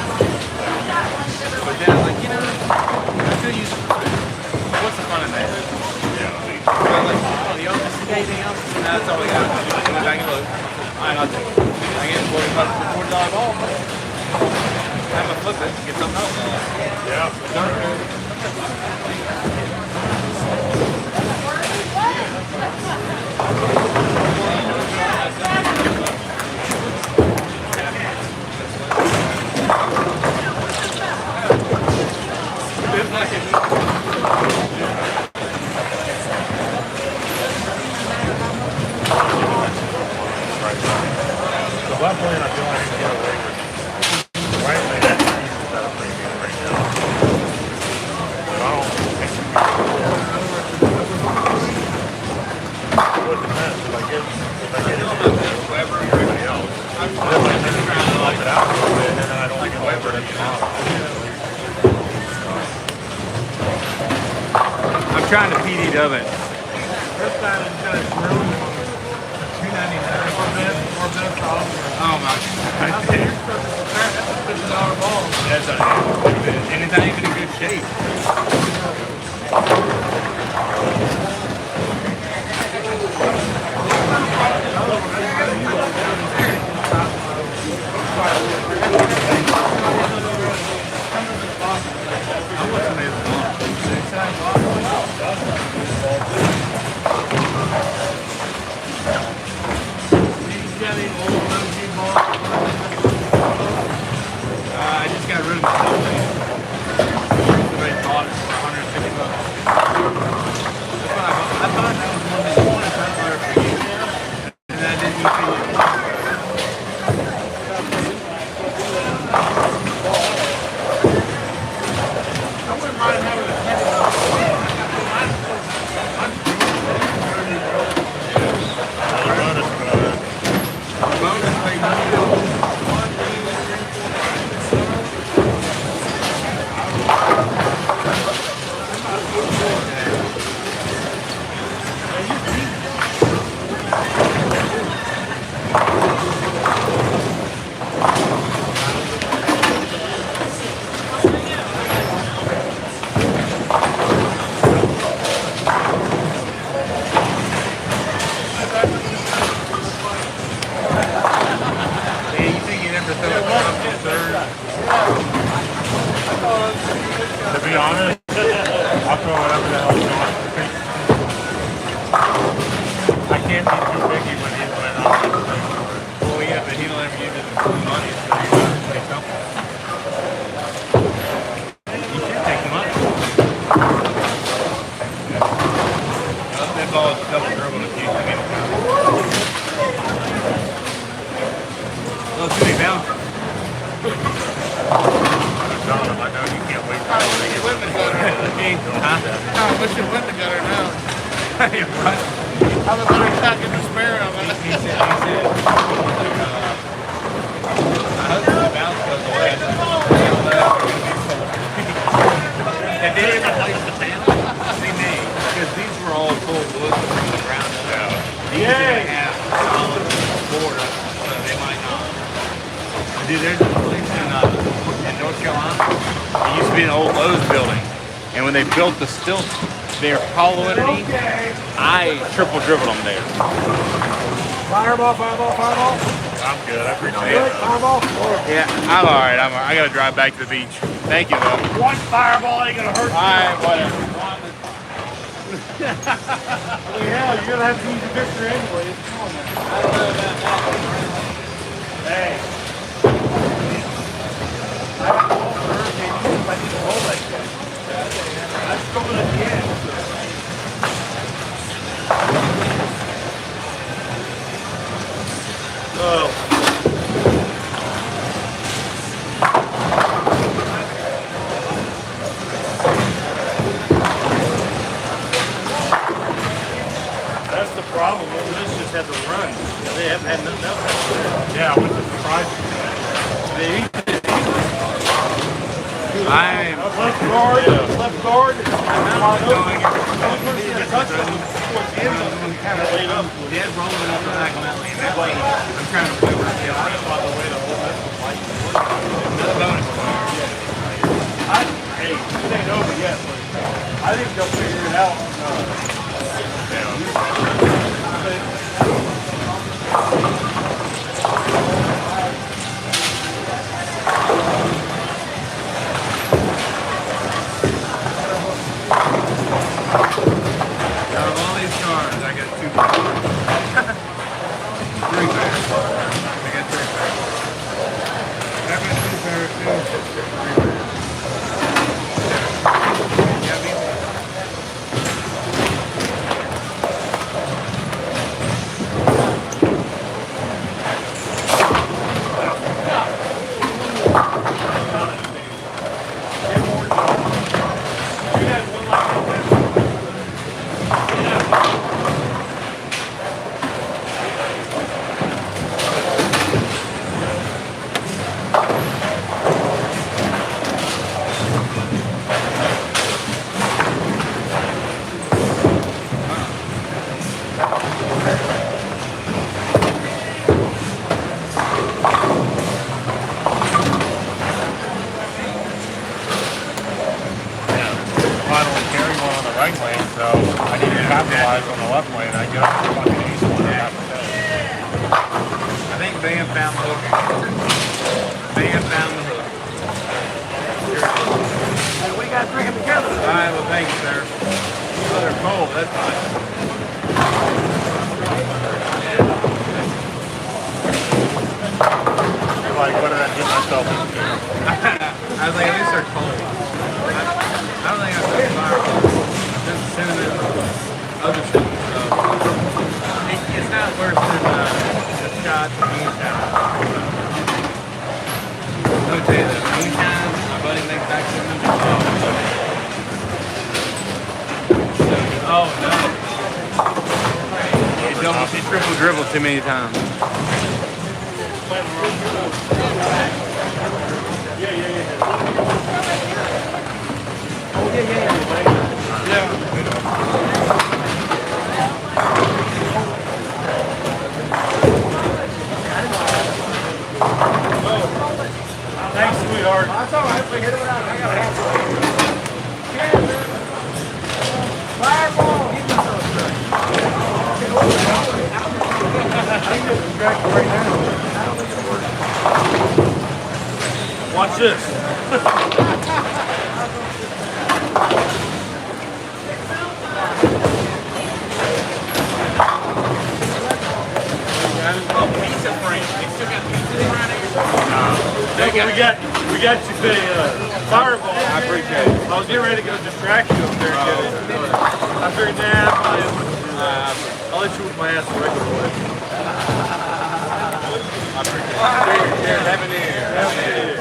But then I was like, you know, I could use some food. What's the fun in that? Yeah, I was like, oh, you don't see anything else? No, that's all we got. Go back and look. All right, I'll take it. I get $40 for a $40 ball. I'm going to flip it and get something else. Yeah.
The left lane, I feel like I can get away with. The right lane, I can use the better premium right now. But I don't think it would depend. If I get it whoever everybody else, then like maybe I can wipe it out a little bit, and then I don't get whoever to get off.
I'm trying to PD dub it.
First time it's got a room for $2.99 or best off.
Oh my god.
You're supposed to prepare that's a $50 ball.
That's and it's not even in good shape. I just got rid of the whole thing. Somebody bought it for $150. That's what I bought. I thought that was one that you wanted. I bought it for you. And I didn't use it yet. I wouldn't mind having a bonus plate.
To be honest, I'll throw whatever the hell you want. I can't be too picky when he's went on.
Well, yeah, but he don't ever use it for money, so you gotta take something. You should take the money. That ball is double dribble if you can. Oh, too many bounces.
I'm telling him, I know you can't wait till they get
Win the gutter.
Huh?
No, we should win the gutter now.
Right.
I'm a better shot than the spare on it.
He said, I hope the bounce goes away. I said, and they didn't replace the panel. They may, because these were all full wood from the ground up. These are going to have solid board, so they might not. Dude, there's a place in North Carolina. It used to be an old Lowe's building. And when they built the stilts, they're hollow underneath. I triple dribbled them there.
Fireball, fireball, fireball.
I'm good. I appreciate
Good,
it.
fireball.
Yeah, I'm all right. I got to drive back to the beach. Thank you, though.
One fireball ain't gonna hurt
All right, whatever.
Yeah, you're gonna have to use your picture anyway. Come on, man.
I don't know about that.
Hey. That's going at the end. That's the problem. This just had to run. They haven't had nothing else.
Yeah, which is surprising.
I'm
Left guard, left guard. Kind of laid up.
dead rolling up the back of that lane. That way, I'm trying to whip her tail. Another bonus.
Hey, it ain't over yet, but I think they'll figure it out.
Out of all these cars, I got 2 pairs. 3 pairs. I got 3 pairs.
I got 2 pairs too.
3 pairs. Yeah, me too.
I don't carry one on the right lane, so I need to capitalize on the left lane. I get up to the fucking east one.
I think Van found the hook. Van found the hook.
Hey, we got to drink them together.
All right, well, thank you, sir. Oh, they're cold. That's fine.
You're like, what did I get myself into?
I was like, at least they're cold. I don't think I said fireball. Just cinnamon, other cinnamon stuff. It's not worse than the shot from Moonshine. Let me tell you that Moonshine, my buddy makes back cinnamon. Oh no. She triple dribbled too many times.
Thanks, sweetheart. That's all right. We hit it without. I got a half. Fireball. He was so straight. I think this is back right now. I don't think it works. Watch this.
got you the fireball.
I appreciate it.
I was getting ready to go distract you up there and get it. I figured, I'll let you with my ass the regular way.
I appreciate it. Cheers. Have an ear. Have an ear.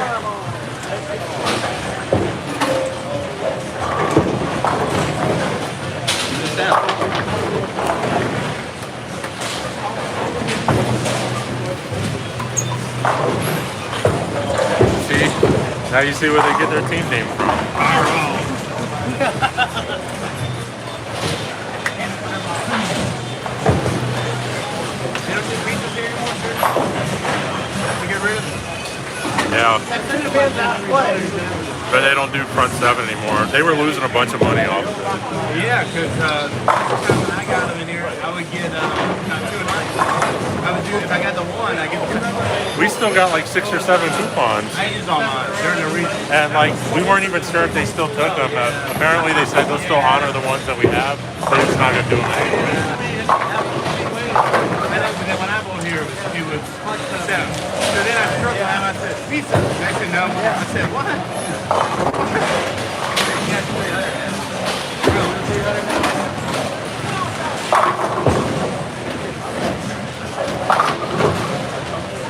See? Now you see where they get their team name from. Yeah. But they don't do front seven anymore. They were losing a bunch of money off of it.
Yeah, because when I got them in here, I would get 2 a night. I would do, if I got the one, I get the 2.
We still got like 6 or 7 coupons.
I used all mine during the region.
And like, we weren't even sure if they still took them. Apparently they said they'll still honor the ones that we have. They're just not going to do them anymore.
When I bought here, it was 7. So then I struck him and I said, pizza. I said, no. I said, what?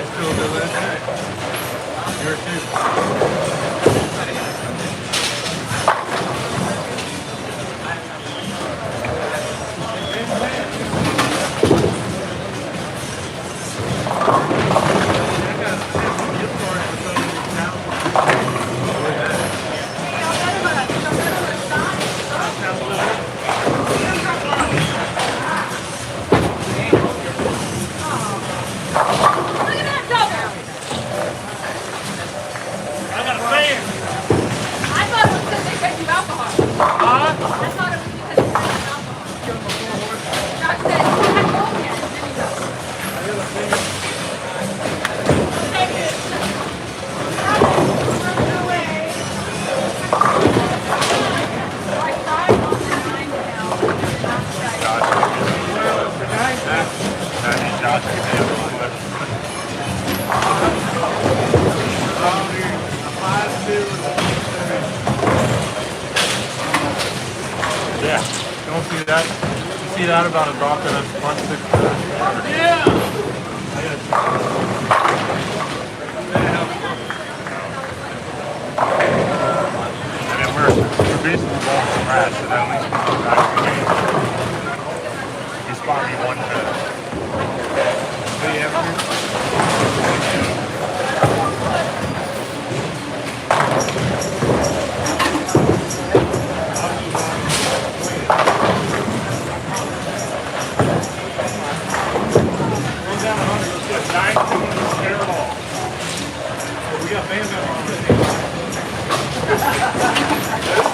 It's still a good last night. Yours too.
Yeah. Don't see that. You see that about a drop in a front 6?
Yeah!
I mean, we're basically going from scratch, so at least we can you spot me 1 minute.
We got fans on this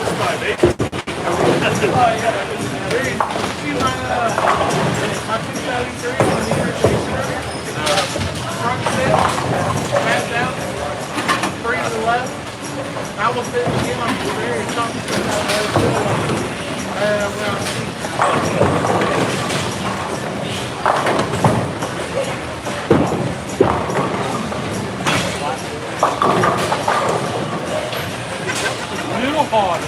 is my baby. See my 273 on the front set, passed out, 3 to the left. I was sitting again on the very top of little hard.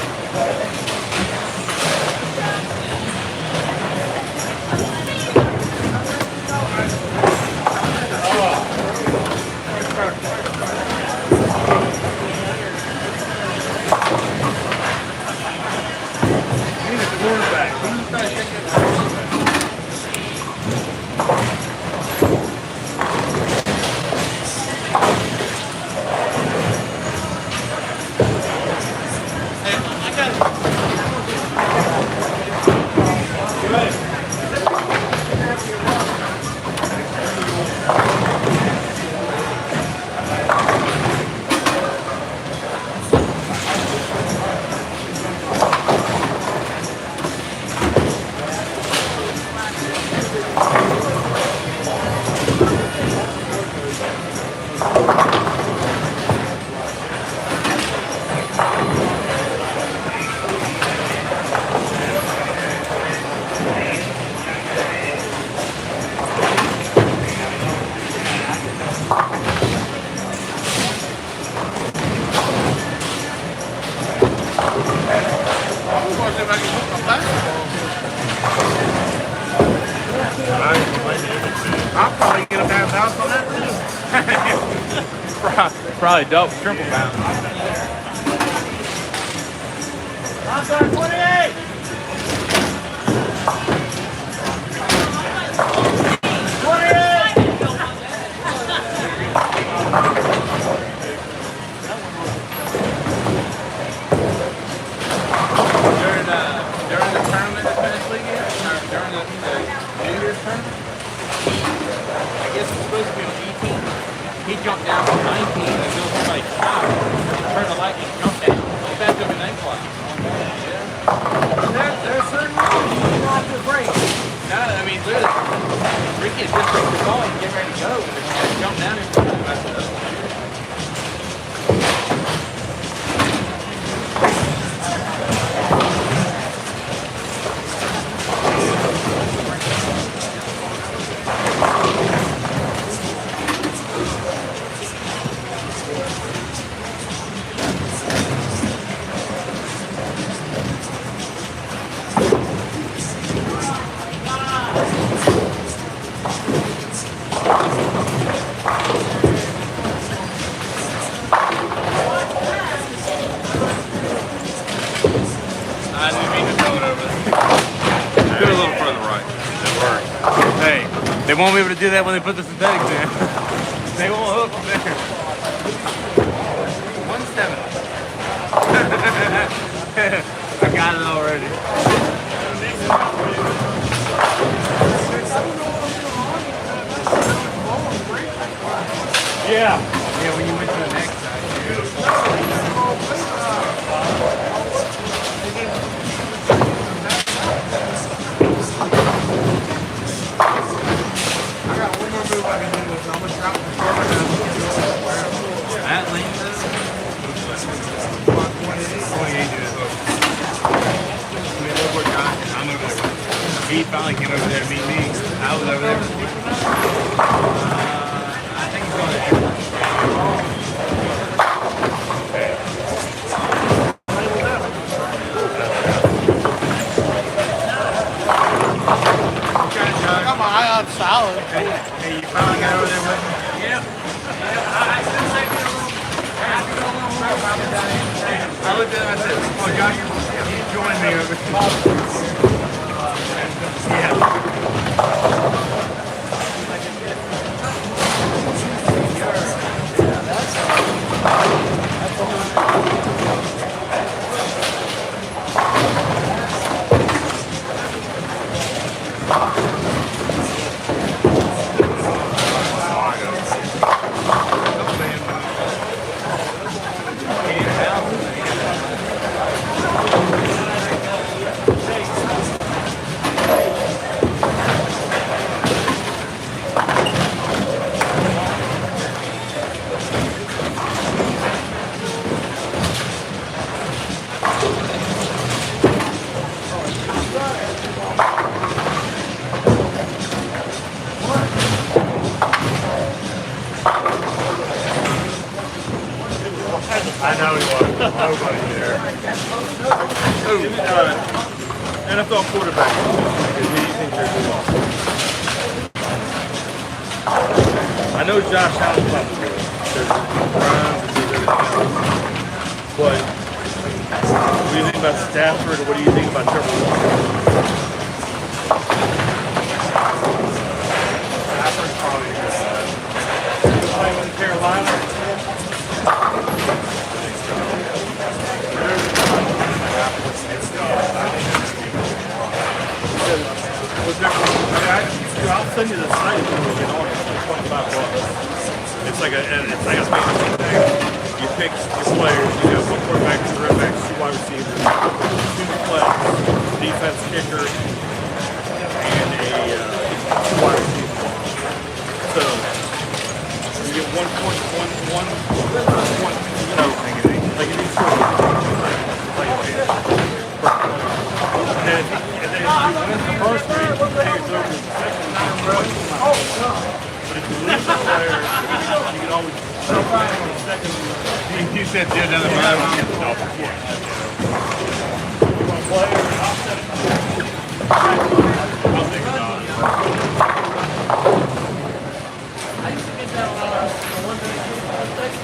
I got
Probably double, triple bound.
Outside 28!
During the tournament that finished league here, during the New Year's tournament, I guess it's supposed to be on 18. He jumped down from 19 and Bill somebody shot. Turned the light and jumped down. He back to an ankle lock.
There's certain rules you don't have to break.
No, I mean, literally, Ricky had just reached the ball and get ready to go. And if he jumped down and messed it up. I didn't mean to throw it over there.
Do it a little further right.
It worked. Hey, they won't be able to do that when they put the synthetics in. They won't hook them there. 170. I got it already.
Yeah.
Yeah, when you went to the next side.
I got one more move I can do this. I'm gonna drop the corner down.
At Lincoln, 28 to the hook. I mean, look where Josh is. I'm over there. He finally came over there to meet me. I was over there. I think he's going to
Come on, I'm solid.
Hey, you finally got over there with me?
Yeah.
I looked at him and I said, oh, Josh, you joined me over here. Yeah.
I know he was. Nobody there.
NFL quarterback. Who do you think they're doing? I know Josh Allen's probably good. There's Browns and there's everything else. But what do you think about Stafford, or what do you think about Trevor Lawrence?
Stafford's probably a good bet.
Playing with Carolina? I'll send you the site when we get on it. It's $25. It's like a fantasy thing. You pick your players, you know, one quarterback, two running backs, two wide receivers, two flex, defense kicker, and two wide receivers. So you get 1 point, you know, like if you score, like a fantasy. And then if you win the first week, you pay it over the second week. But if you lose the player, you can always on the second week.
You said do another mile.
One player, I'll set it. I'll take it on.
I used to get that a lot. The one that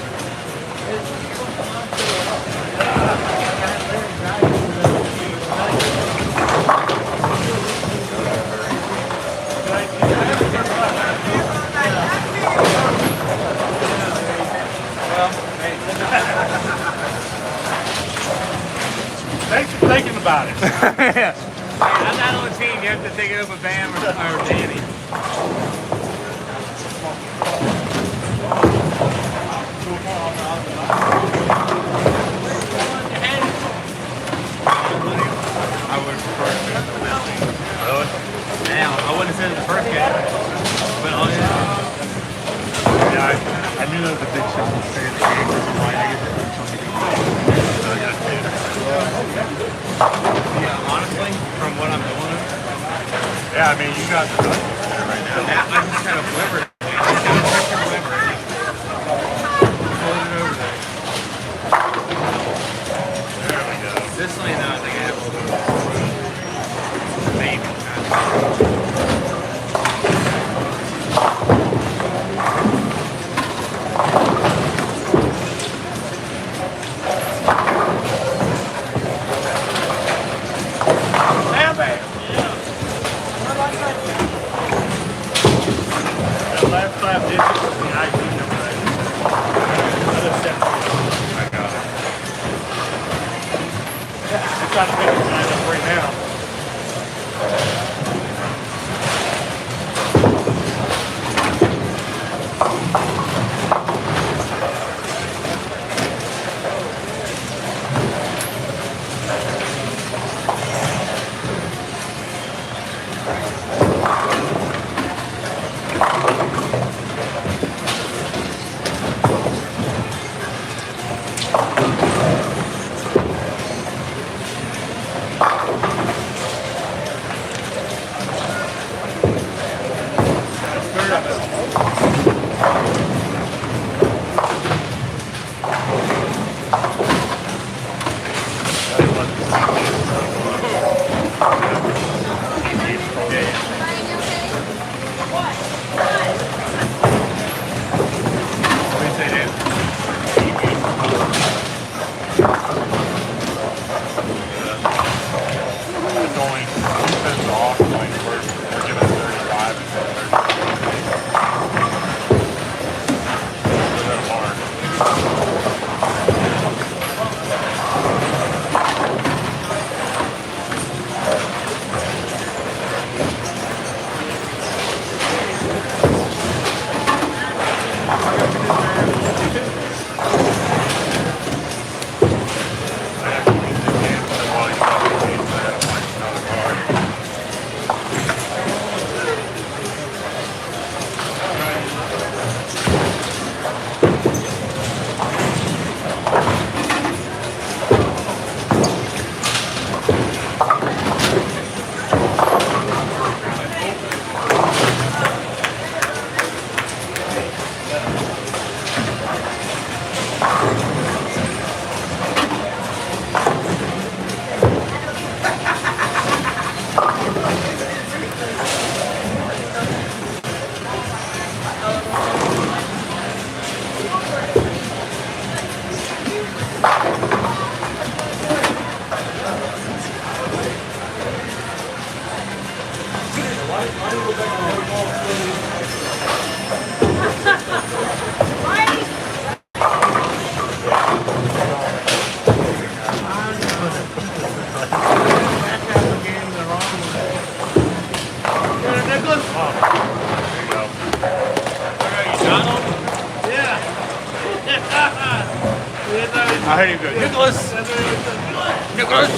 about it.
Yeah. I'm not on the team. You have to take it up with Bam or Danny. I would have preferred to do the penalty.
Really?
Now, I wouldn't have said it the first game. But oh yeah.
Yeah, I knew there was a big shot to stay in the game because I'm like, I get to do something.
Yeah, honestly, from what I'm doing,
Yeah, I mean, you got the touch there right now.
I just kind of flippered. I just kind of flippered. Hold it over there.
There we go.
This lane now, I think I have a little bit more. Maybe.
That last 5 digits is the ID number right there. Another 7. I got it. I'm trying to pick the sign up right now. It's only 2 cents off. Like we're giving 35 instead of 30. For that barn. I actually did cancel while you got the game set up like another card.
I heard you go, Nicholas! Nicholas!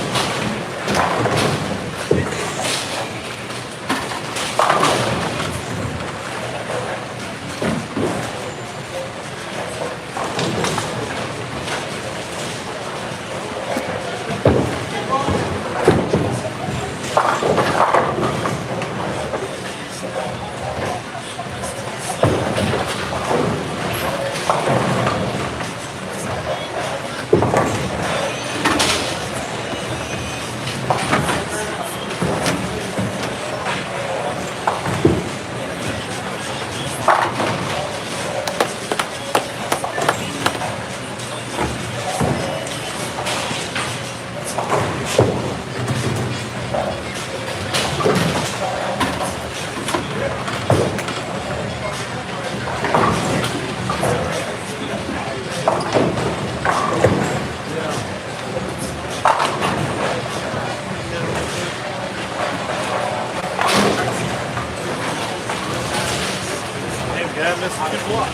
block.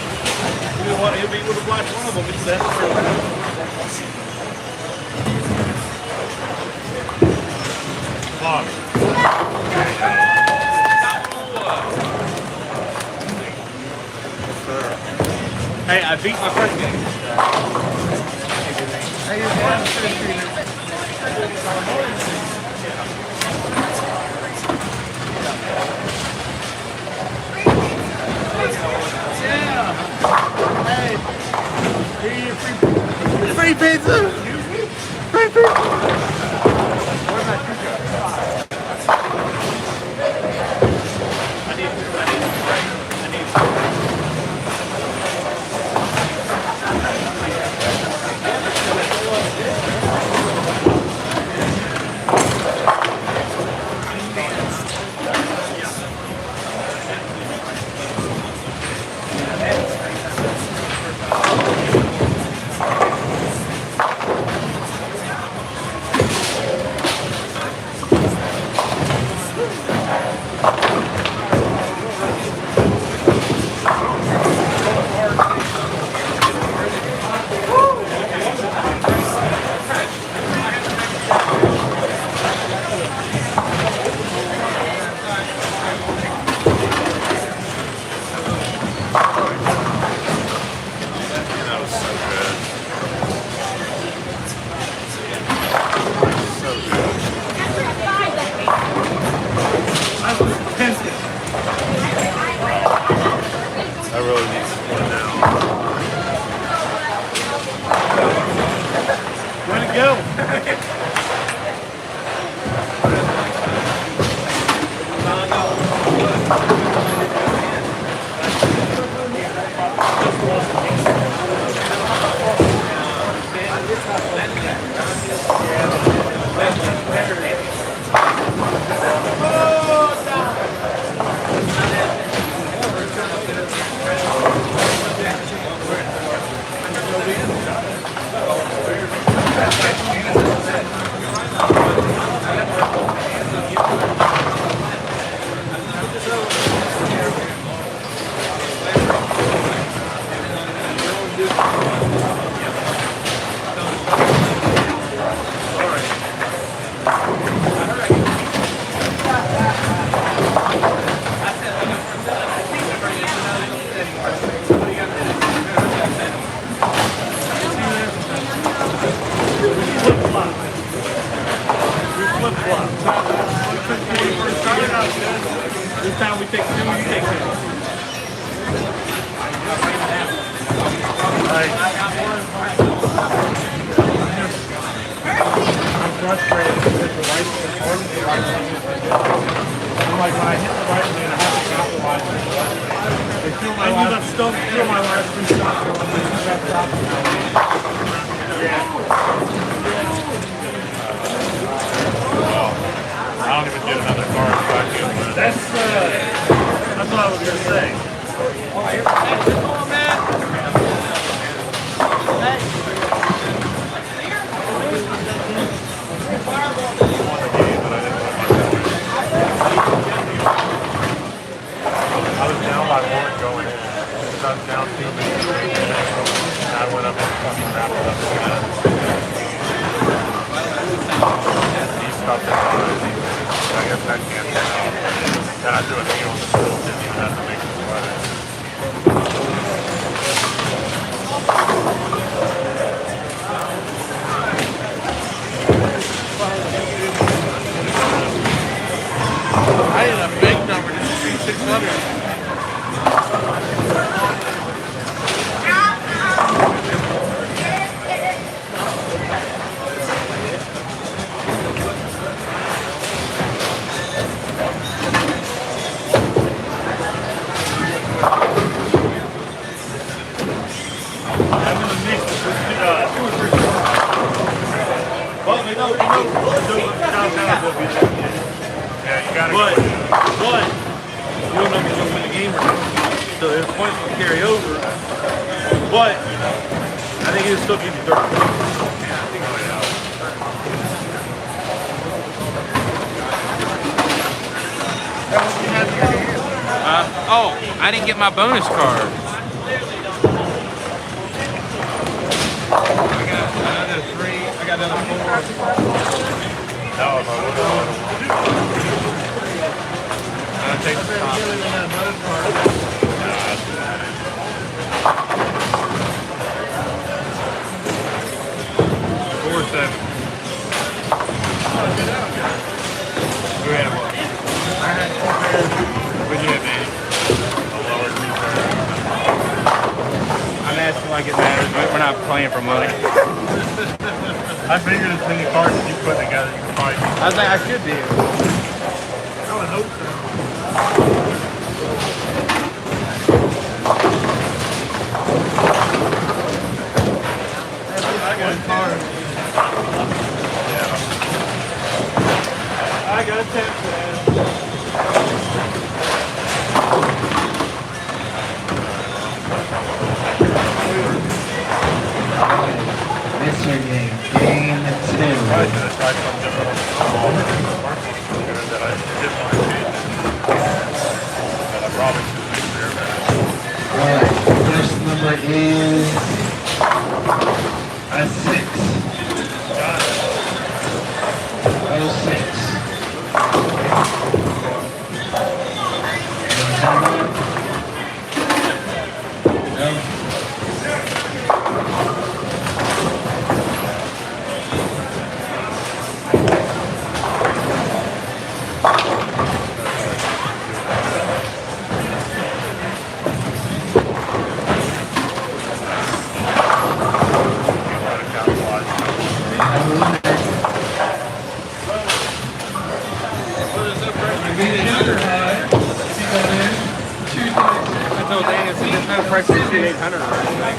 He'll be able to block one of them. It's that. Hey, I beat my first game.
Free pizza! Free pizza!
I really need some more now.
Way to go. This time we take two, you take two.
I'm frustrated because the right support the right I'm like, when I hit the right lane, I have to capitalize on it. They feel my last three shots are on the best stop.
I don't even get another card if I get one.
That's what I was going to say.
I was down by one going in. Because I was down 2 minutes. And I went up and fucking wrapped it up again. He stopped it behind me. I guess that can't turn out. Then I threw a knee on the still, didn't even have to make the sweater.
I had a big number, just to see 600.
Yeah, you gotta
But
go.
you don't know if you're going to win the game or not. So his points will carry over. But I think he'll still give you 30.
Oh, I didn't get my bonus card.
No, if I would have.
I'll take the top. 470. Who had what?
I had 2 pairs.
What'd you have, Danny?
A lower return.
I'm asking like it matters, but we're not playing for money.
I figured as many cards as you put together, you could probably.
I was like, I should be.
I would hope so. I got a card. I got a 10 pad.
Mr. Game, game 2.
I should have tried something different on the small that I didn't want to change. That I probably should have made clear that.
Alright, first number is a 6. Oh, 6. No.
I told Daniel, so there's no price to shoot 800 or anything.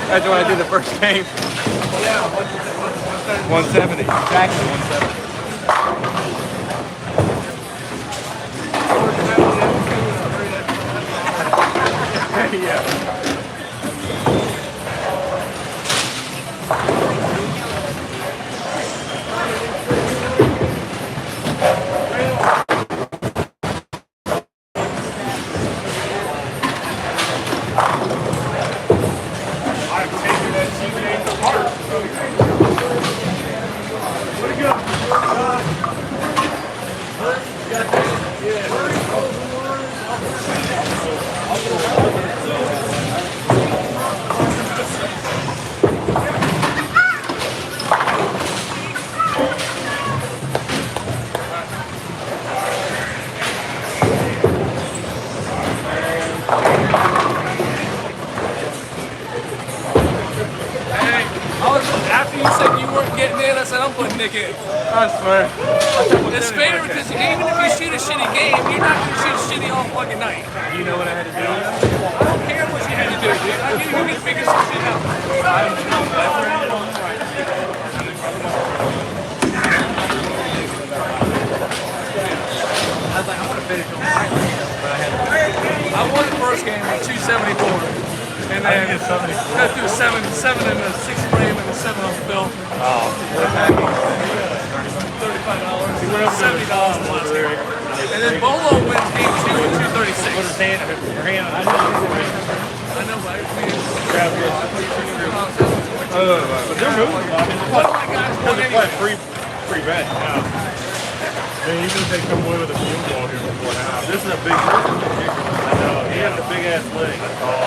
That's what I did the first game. 170. Exactly 170. Yeah.
After you said you weren't getting in, I said I'm putting Nick in.
I swear.
It's fair because even if you shoot a shitty game, you're not going to shoot shitty all fucking night.
You know what I had to do?
I don't care what you had to do, dude. I knew you could figure some shit out.
I was like, I want to finish on my game, but I had to.
I won the first game with 274. And then go through 7 in the 6th frame and the 7 on the bill.
Oh,
$35. $70 plus. And then Bolo wins game 2 at 236.
Put his hand up her hand.
I know, right?
But they're moving.
One of my guys won anyway.
Free bet.
even if they come away with a field goal here before half.
This is a big person.
I know,
He has a big ass leg.
That's all.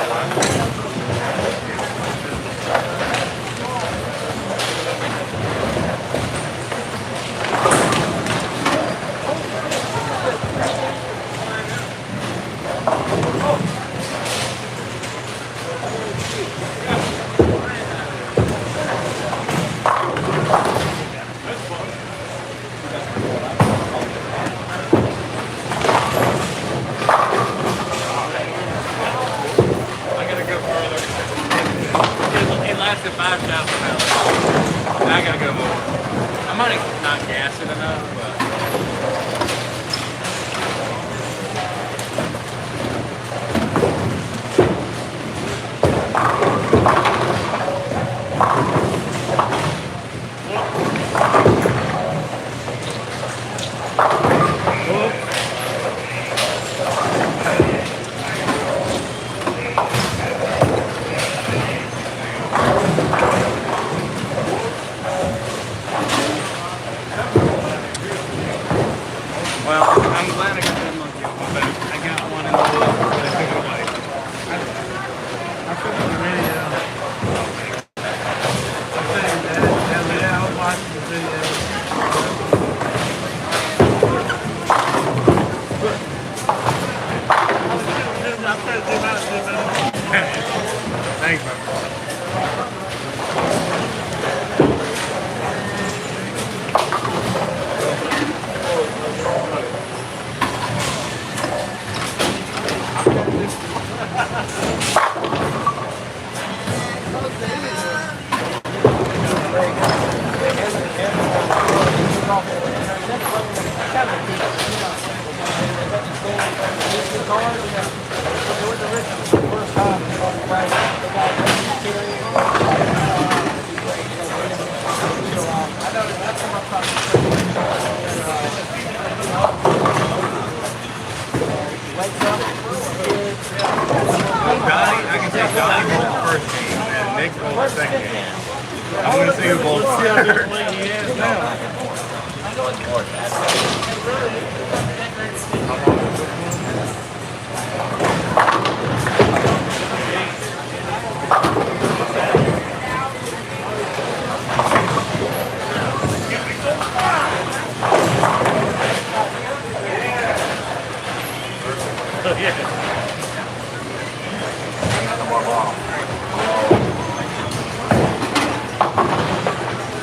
It lasted 5,000 pounds. I gotta go more. I might have not gassed it enough, but. Well, I'm glad I got that monkey off my back. I got one in the woods, but I took it away.
I took the video. I'm saying that. Yeah, I was watching the video. I'm trying to zoom out, zoom out.
Thanks, man.
Johnny, I can say Johnny bowled the first game and Nick bowled the second game. I'm going to see who bowls third.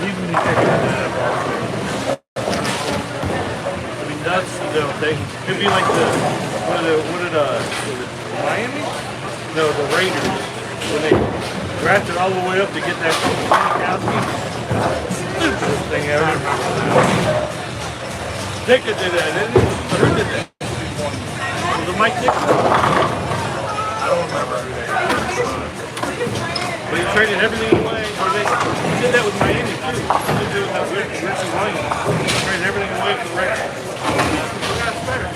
Even if you take it'd be nuts if they don't take it. It'd be like what did Miami? No, the Raiders. When they drafted all the way up to get that Gronkowski. Stupidest thing ever. Dickett did that, didn't he? Or who did that? Was it Mike Dickett? I don't remember who they had. But he traded everything away. Or he did that with Miami too. He did it with Richie Williams. He traded everything away for the Raiders. That's better.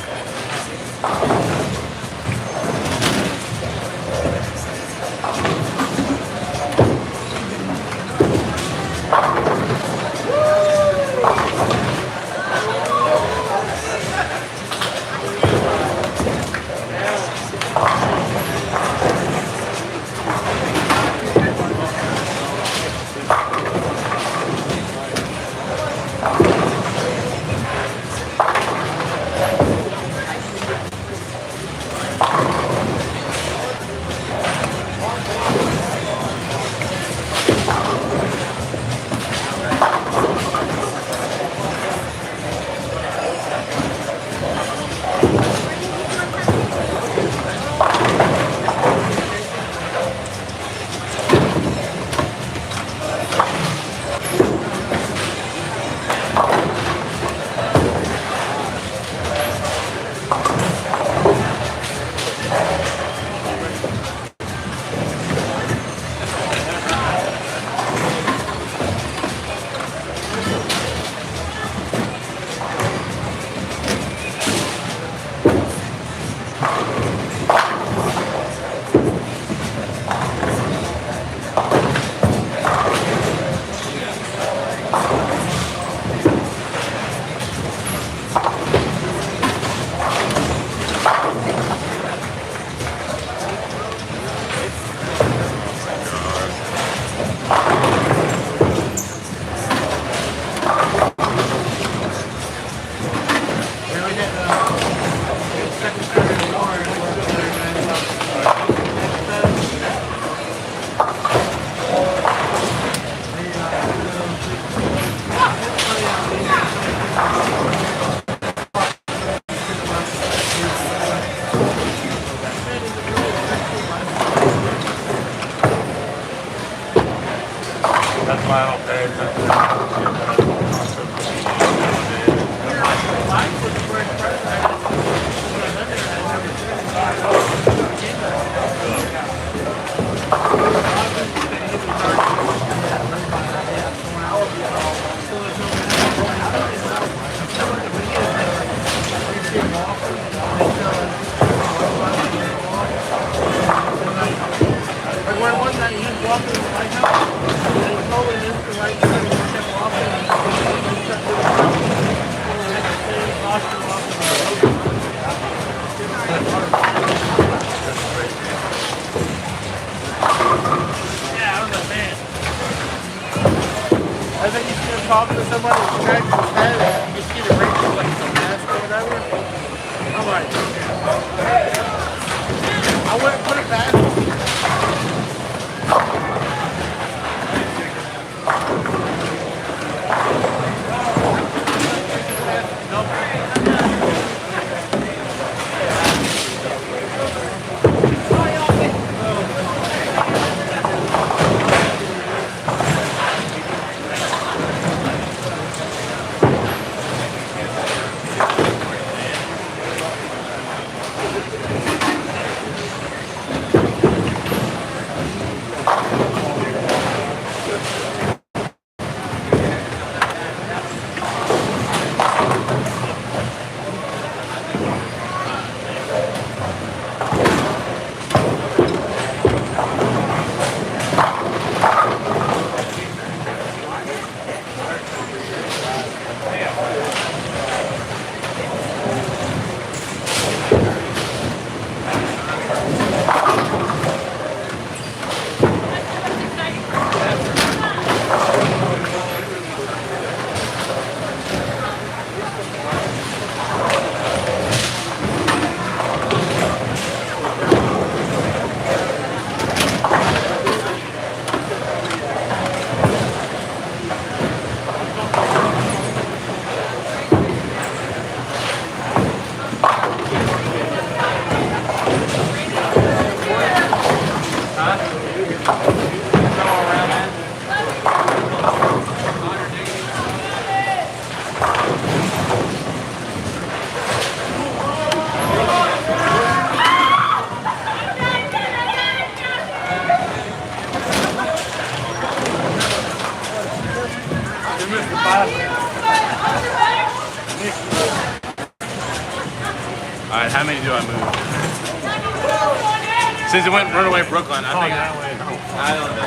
All right, how many do I move? Since it went Runaway Brooklyn, I think I don't know.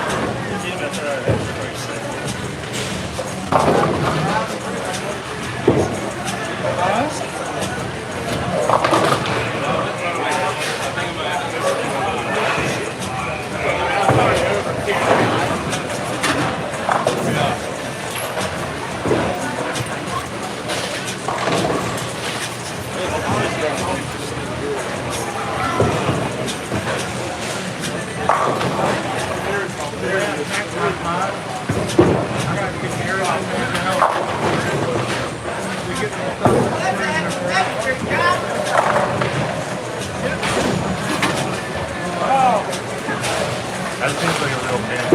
That seems like a real pain.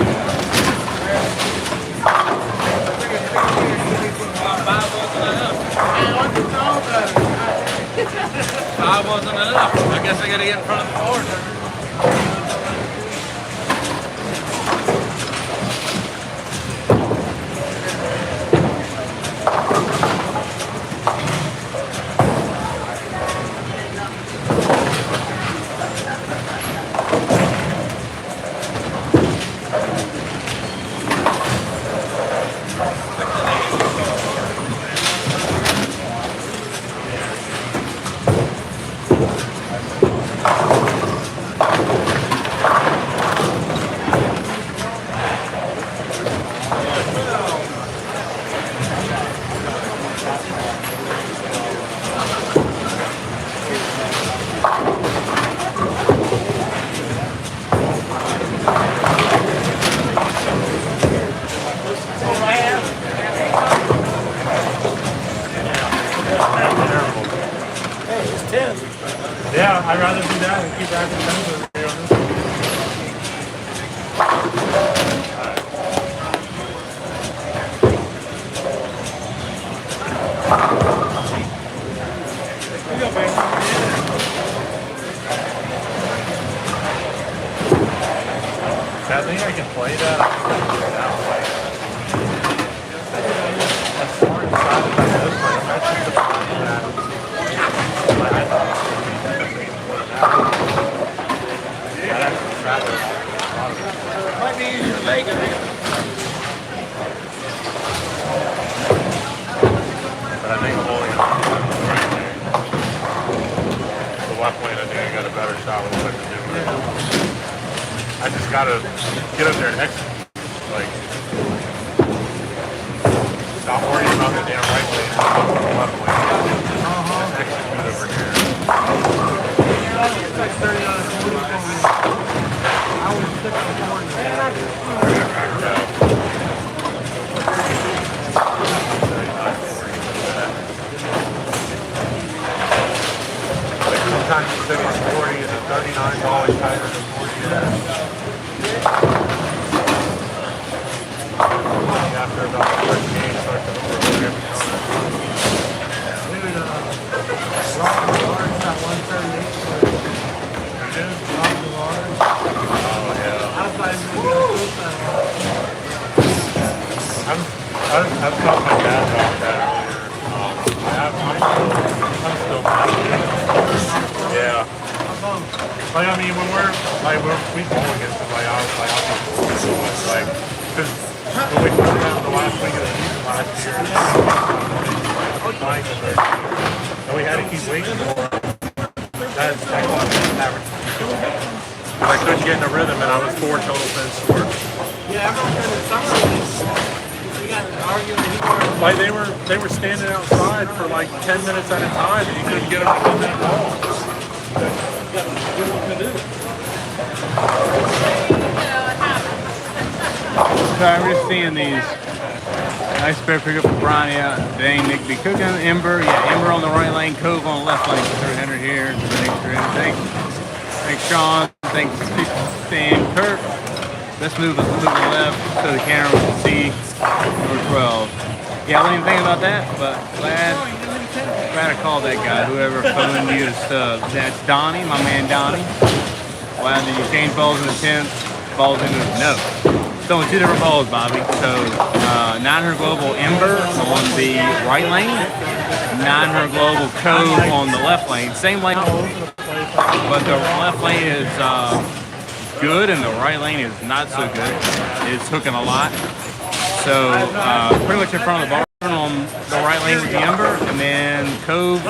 Five wasn't enough. I guess I gotta get in front of the board.
Yeah, I'd rather do that and keep adding numbers here on this one. I think I can play that. I can figure it out. As far as I this one, I'm actually surprised that I thought it would be that actually traffic.
Might be easier to make it.
But I think holding on right there. The left lane, I think I got a better shot with what to do. I just gotta get up there and execute. Like, stop worrying about the damn right lane, stop the left lane. And execute over here.
It's like 39 I was 6
Like sometimes you stick on 40 and the 39 is always tighter than 40. After about the first game, start to overlook every time. I've taught my dad about that earlier. I'm still mad. Yeah. Like, I mean, when we bowl against somebody, I'll be like, because when we played out the last week of the season last year, and we had to keep waiting for him. That's average. I couldn't get in a rhythm, and I was 4 total pins short.
Yeah, everyone in the summer we got arguing.
Like they were standing outside for like 10 minutes at a time, and you couldn't get them to win that ball.
So I'm just seeing these nice pair pickup for Bronny out. Dang, Nick B. Cook on the Ember. Yeah, Ember on the right lane, Cove on the left lane. 300 here. Thanks, 300. Thanks, Sean. Thanks, Stan Kirk. Let's move to the left so the camera can see number 12. Yeah, I wasn't even thinking about that, but glad I called that guy, whoever phoned you to sub. That's Donnie, my man Donnie. Glad that you change balls in the 10th, balls into the no. throwing two different balls, Bobby. So 900 Global Ember on the right lane, 900 Global Cove on the left lane. Same lane, but the left lane is good and the right lane is not so good. It's hooking a lot. So pretty much in front of the barn on the right lane with the Ember, and then Cove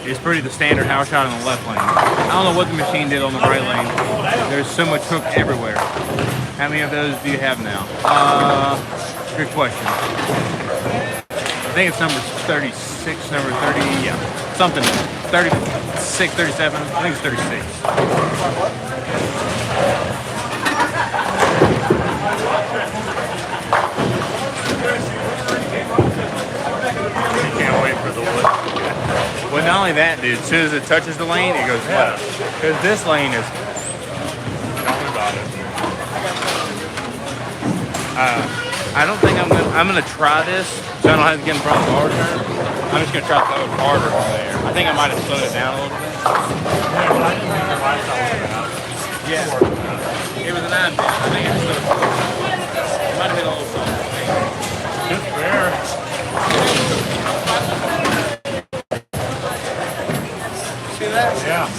is pretty the standard house shot on the left lane. I don't know what the machine did on the right lane. There's so much hook everywhere. How many of those do you have now? Good question. I think it's number 36, number 30, yeah, something. 36, 37, I think it's 36.
Can't wait for the lift.
Well, not only that, dude, as soon as it touches the lane, it goes left. Because this lane is,
Tell me about it.
I don't think I'm gonna try this, so I don't have to get in front of the bar turn. I'm just gonna try to throw it harder from there. I think I might have slowed it down a little bit.
Yeah, but I didn't think your lifestyle was bad.
Yeah. It was a 9-pin. I think it slowed it. It might have been a little something.
It's fair.
See that?
Yeah.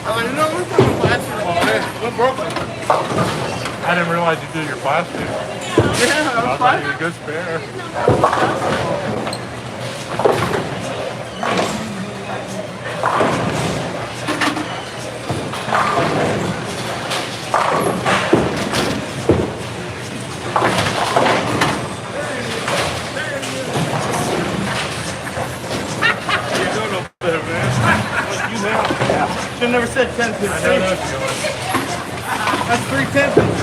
I'm like, no, we're talking basketball. We're broken.
I didn't realize you do your plastic.
Yeah,
I
I'm
thought
fine.
you were a good spare.
You're doing over there, man. What you have? Should never said 10 pins.
I know that feeling.
That's 3 10 pins.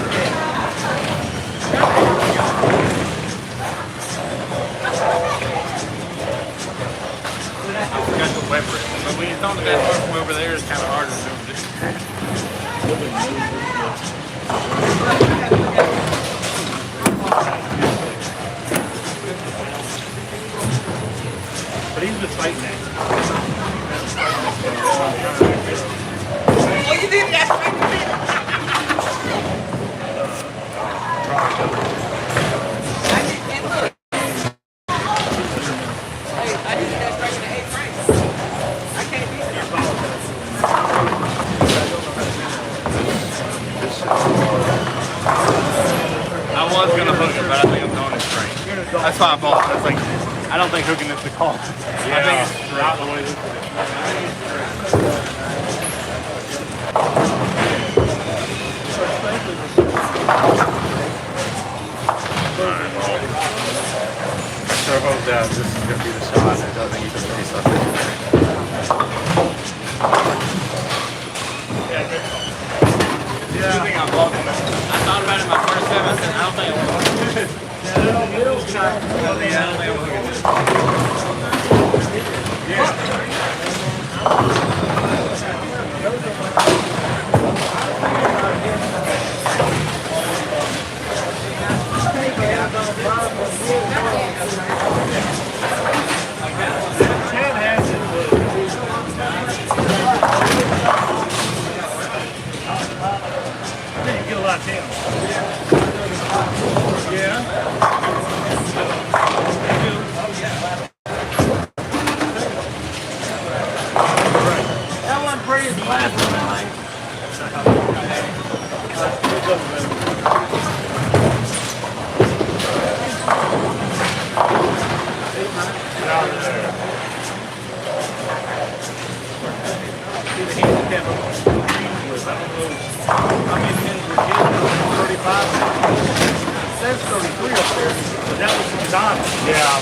I forgot the web rig. But when you're throwing the best hook from over there, it's kind of hard to do this.
But he's been fighting that.
Oh, you did that.
I was gonna hook it, but I think I'm throwing it straight. That's why I bought it. I don't think hooking is the call. I think it's straight.
Not the way this is. Sure hope that this is going to be the shot and it doesn't even say something.
Yeah. I think I'm blocking it. I thought about it in my first step. I said, I don't think I'm hooking this. Yeah, I don't think I'm hooking this.
Chad has it. I think you get a lot of tails. Yeah.
That one pretty as the last one, I think.
See the handicap of the was, I don't know how many pins were given, 35. It says 33 up there, but that was the design.
Yeah.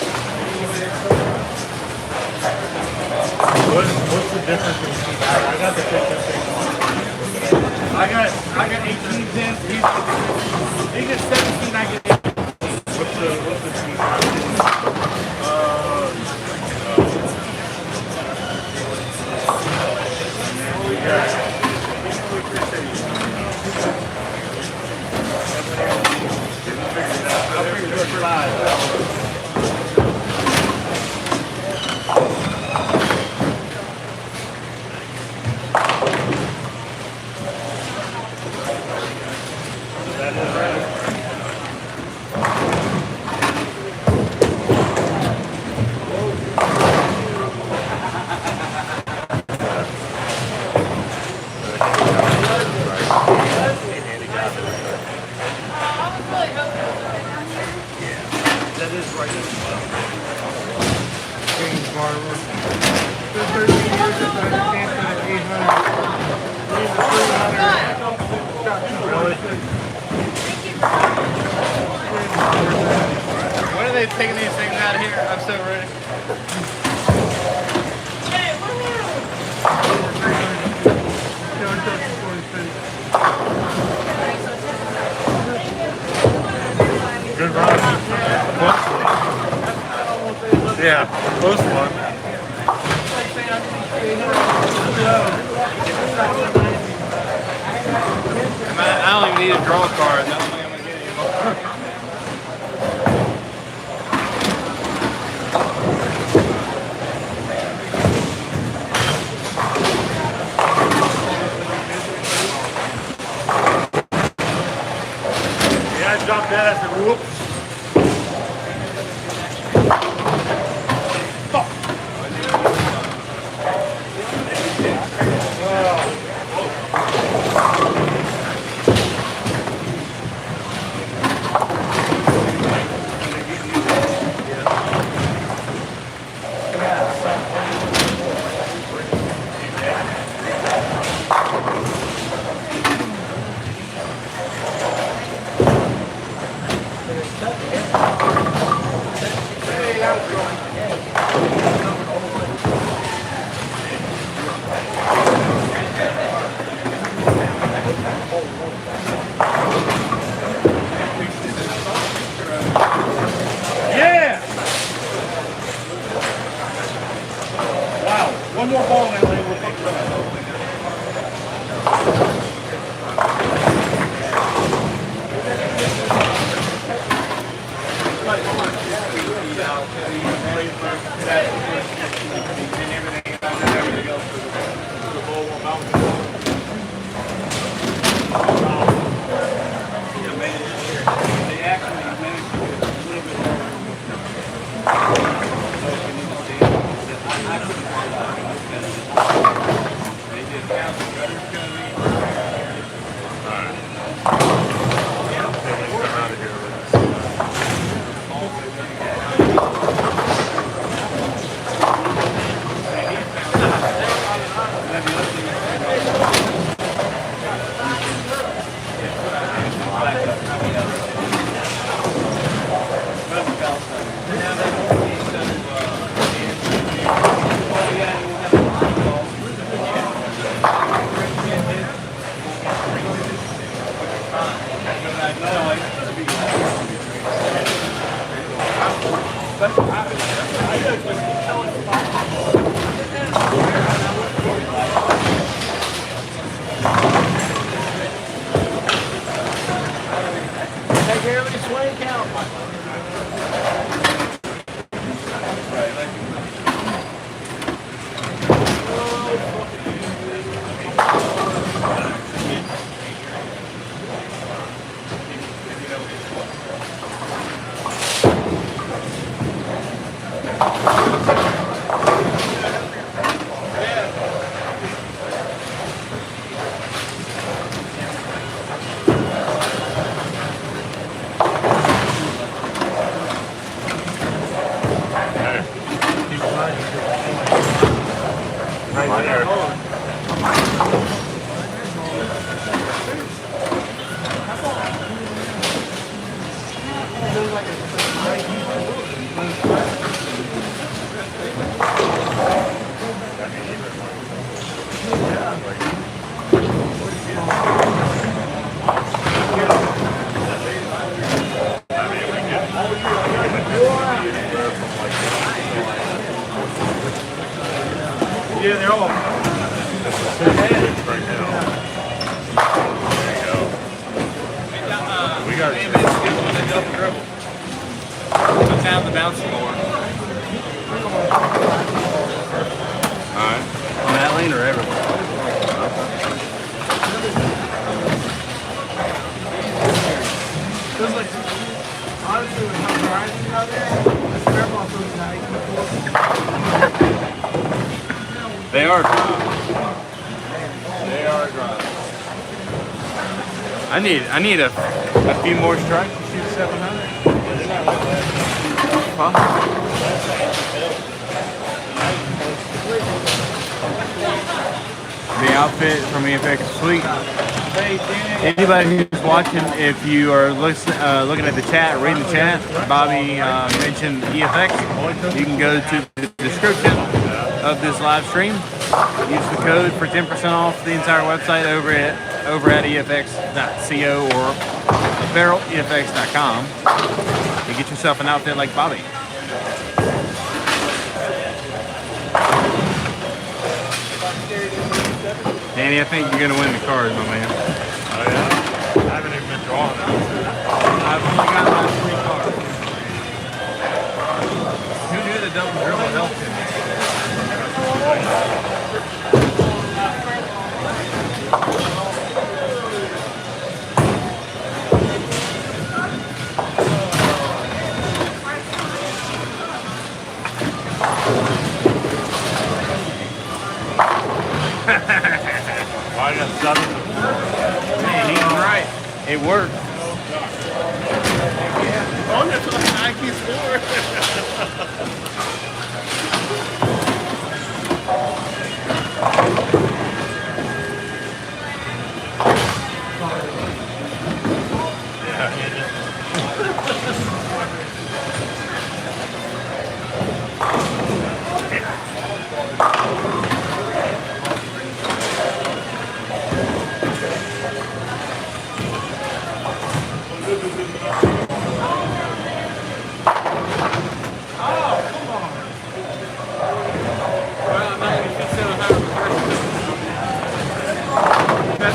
What's the difference between that? I got the 15 one.
I got 18 pins. He gets 17. I get 18.
What's the speed?
I'll figure this live.
been 13 years since I camped at 800. Leave the 300.
Really?
When are they taking these things out of here? I'm so ready.
Good run. Yeah, close one.
I don't even need a draw card. That's what I'm gonna get anymore.
Yeah, I dropped that. I said, whoops.
Yeah! Wow, one more ball now, and we're fucking done.
Take care of your swing count.
Right there.
Yeah, they're all.
Right now. There you go. We got
Put down the bouncing board.
Alright.
On that lane or everywhere?
Just like, honestly, with how dry it is out there, the spare ball feels nice.
They are dry. They are dry. I need a few more strikes to shoot 700. Huh? The outfit from EFX is sweet. Anybody who's watching, if you are looking at the chat, reading the chat, Bobby mentioned EFX. You can go to the description of this live stream. Use the code for 10% off the entire website over at efx.co or apparelefx.com. You get yourself an outfit like Bobby. Danny, I think you're going to win the card, my man.
Oh, yeah? I haven't even been drawing them.
I've only got my 3 cards.
Who knew the double drill would help him?
Why got 7?
Hey, he's right. It worked.
Oh, that's like an IQ score.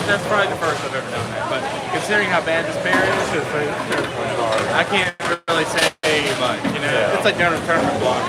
That's probably the first I've ever done that. But considering how bad this pair is, I can't really say much. You know, it's like down a tournament block.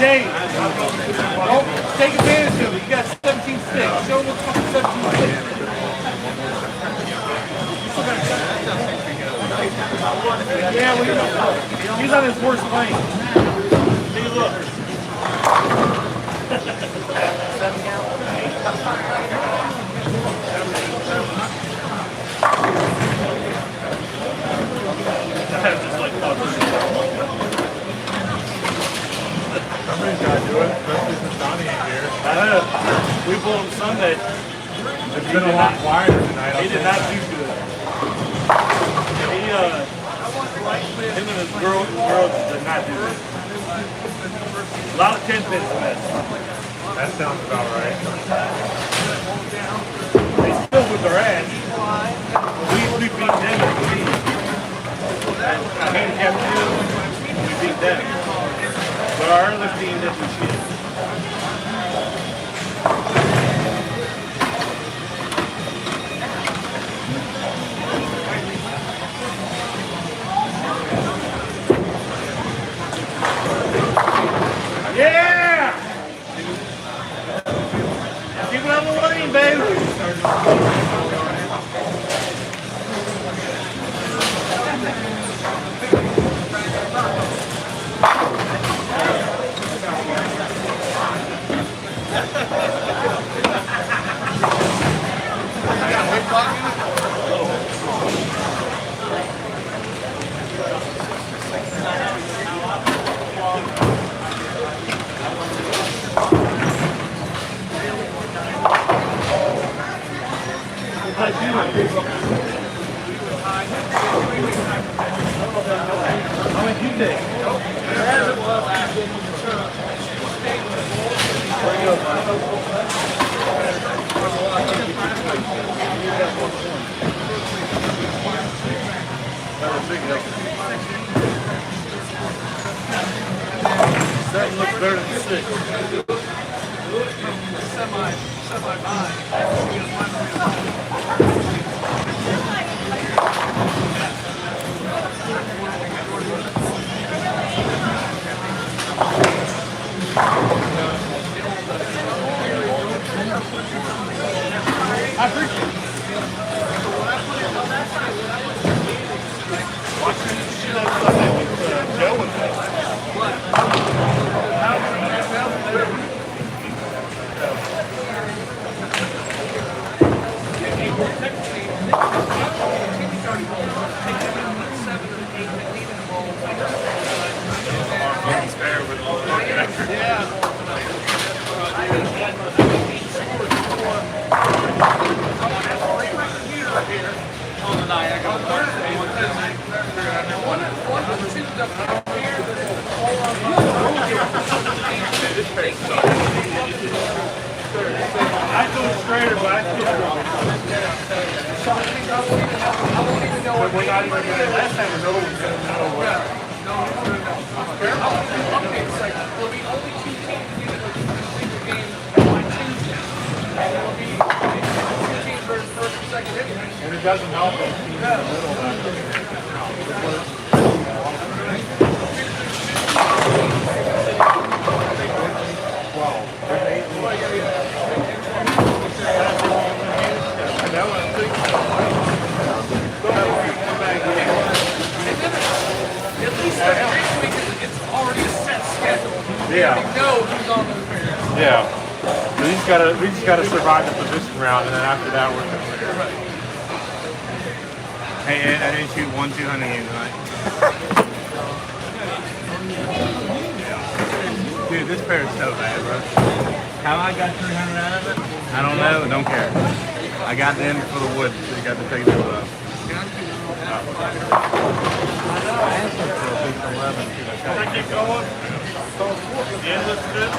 Dave, don't take advantage of it. You got 17 sticks. Show them what's fucking 17 sticks. Yeah, well, he's on his worst lane. Take a look. 7 count.
Somebody's got to do it, especially since Donnie ain't here.
I know. We pulled him Sunday.
It's been a lot quieter tonight.
He did not do good. Him and his girl did not do good. A lot of 10 pins in this.
That sounds about right.
They still with their ass. We beat them in the league. And handicap 2, we beat them. But our other team did some shit. Yeah! Keep it on the lane, baby. Seven looks better than 6. I appreciate it. Watching this shit on Sunday with Joe and I go straighter, but I still go. We're not even good. Last time was over. And it doesn't help us in the middle of yeah. Yeah. So we just gotta survive the position round, and then after that we're gonna win.
Hey, I didn't shoot 1-200 game tonight. Dude, this pair is so bad, bro. How I got 300 out of it? I don't know. Don't care. I got in for the wood, so you got to take the wood off.
Can I keep going? The endless trip?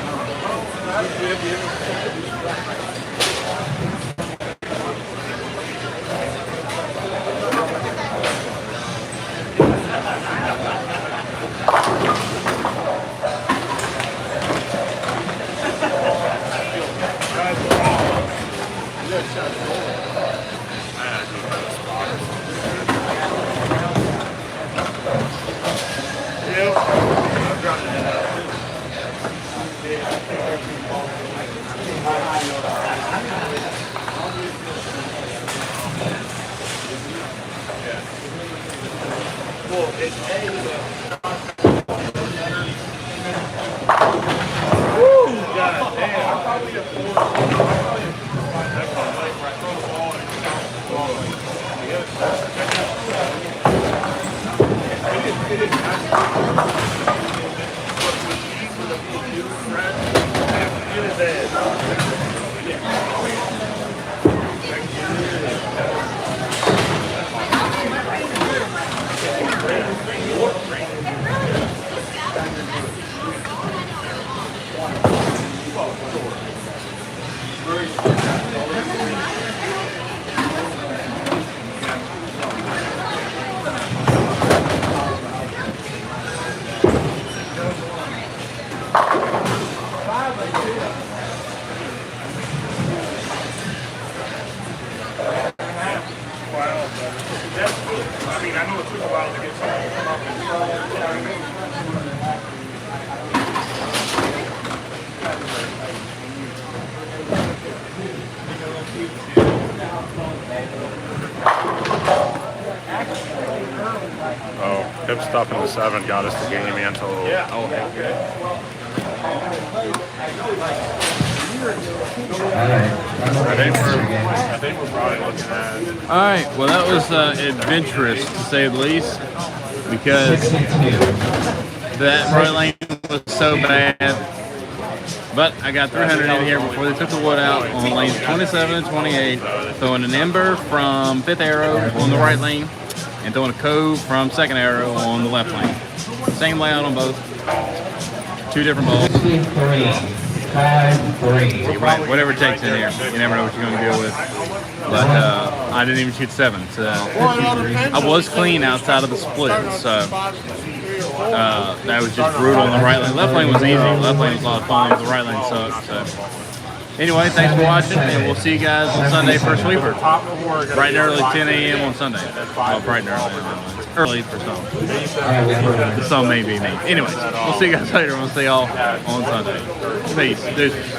Oh, hip stuff in the 7 got us the game until.
Yeah.
Oh, heck yeah. I think we're probably looking at.
All right. Well, that was adventurous to say the least, because that right lane was so bad.
But I got 300 in here before they took the wood out on lanes 27 and 28, throwing an ember from 5th arrow on the right lane, and throwing a cove from 2nd arrow on the left lane. Same layout on both. 2 different balls.
5-3.
Whatever it takes in here. You never know what you're going to deal with. But I didn't even shoot 7. So I was clean outside of the split. So that was just brutal on the right lane. Left lane was easy. Left lane was a lot of fun. The right lane sucked. So anyway, thanks for watching, and we'll see you guys on Sunday for a sweeper. Bright and early, 10 a.m. on Sunday. Well, bright and early. Early for some. Some may be me. Anyways, we'll see you guys later. We'll see y'all on Sunday. Peace. Deuces.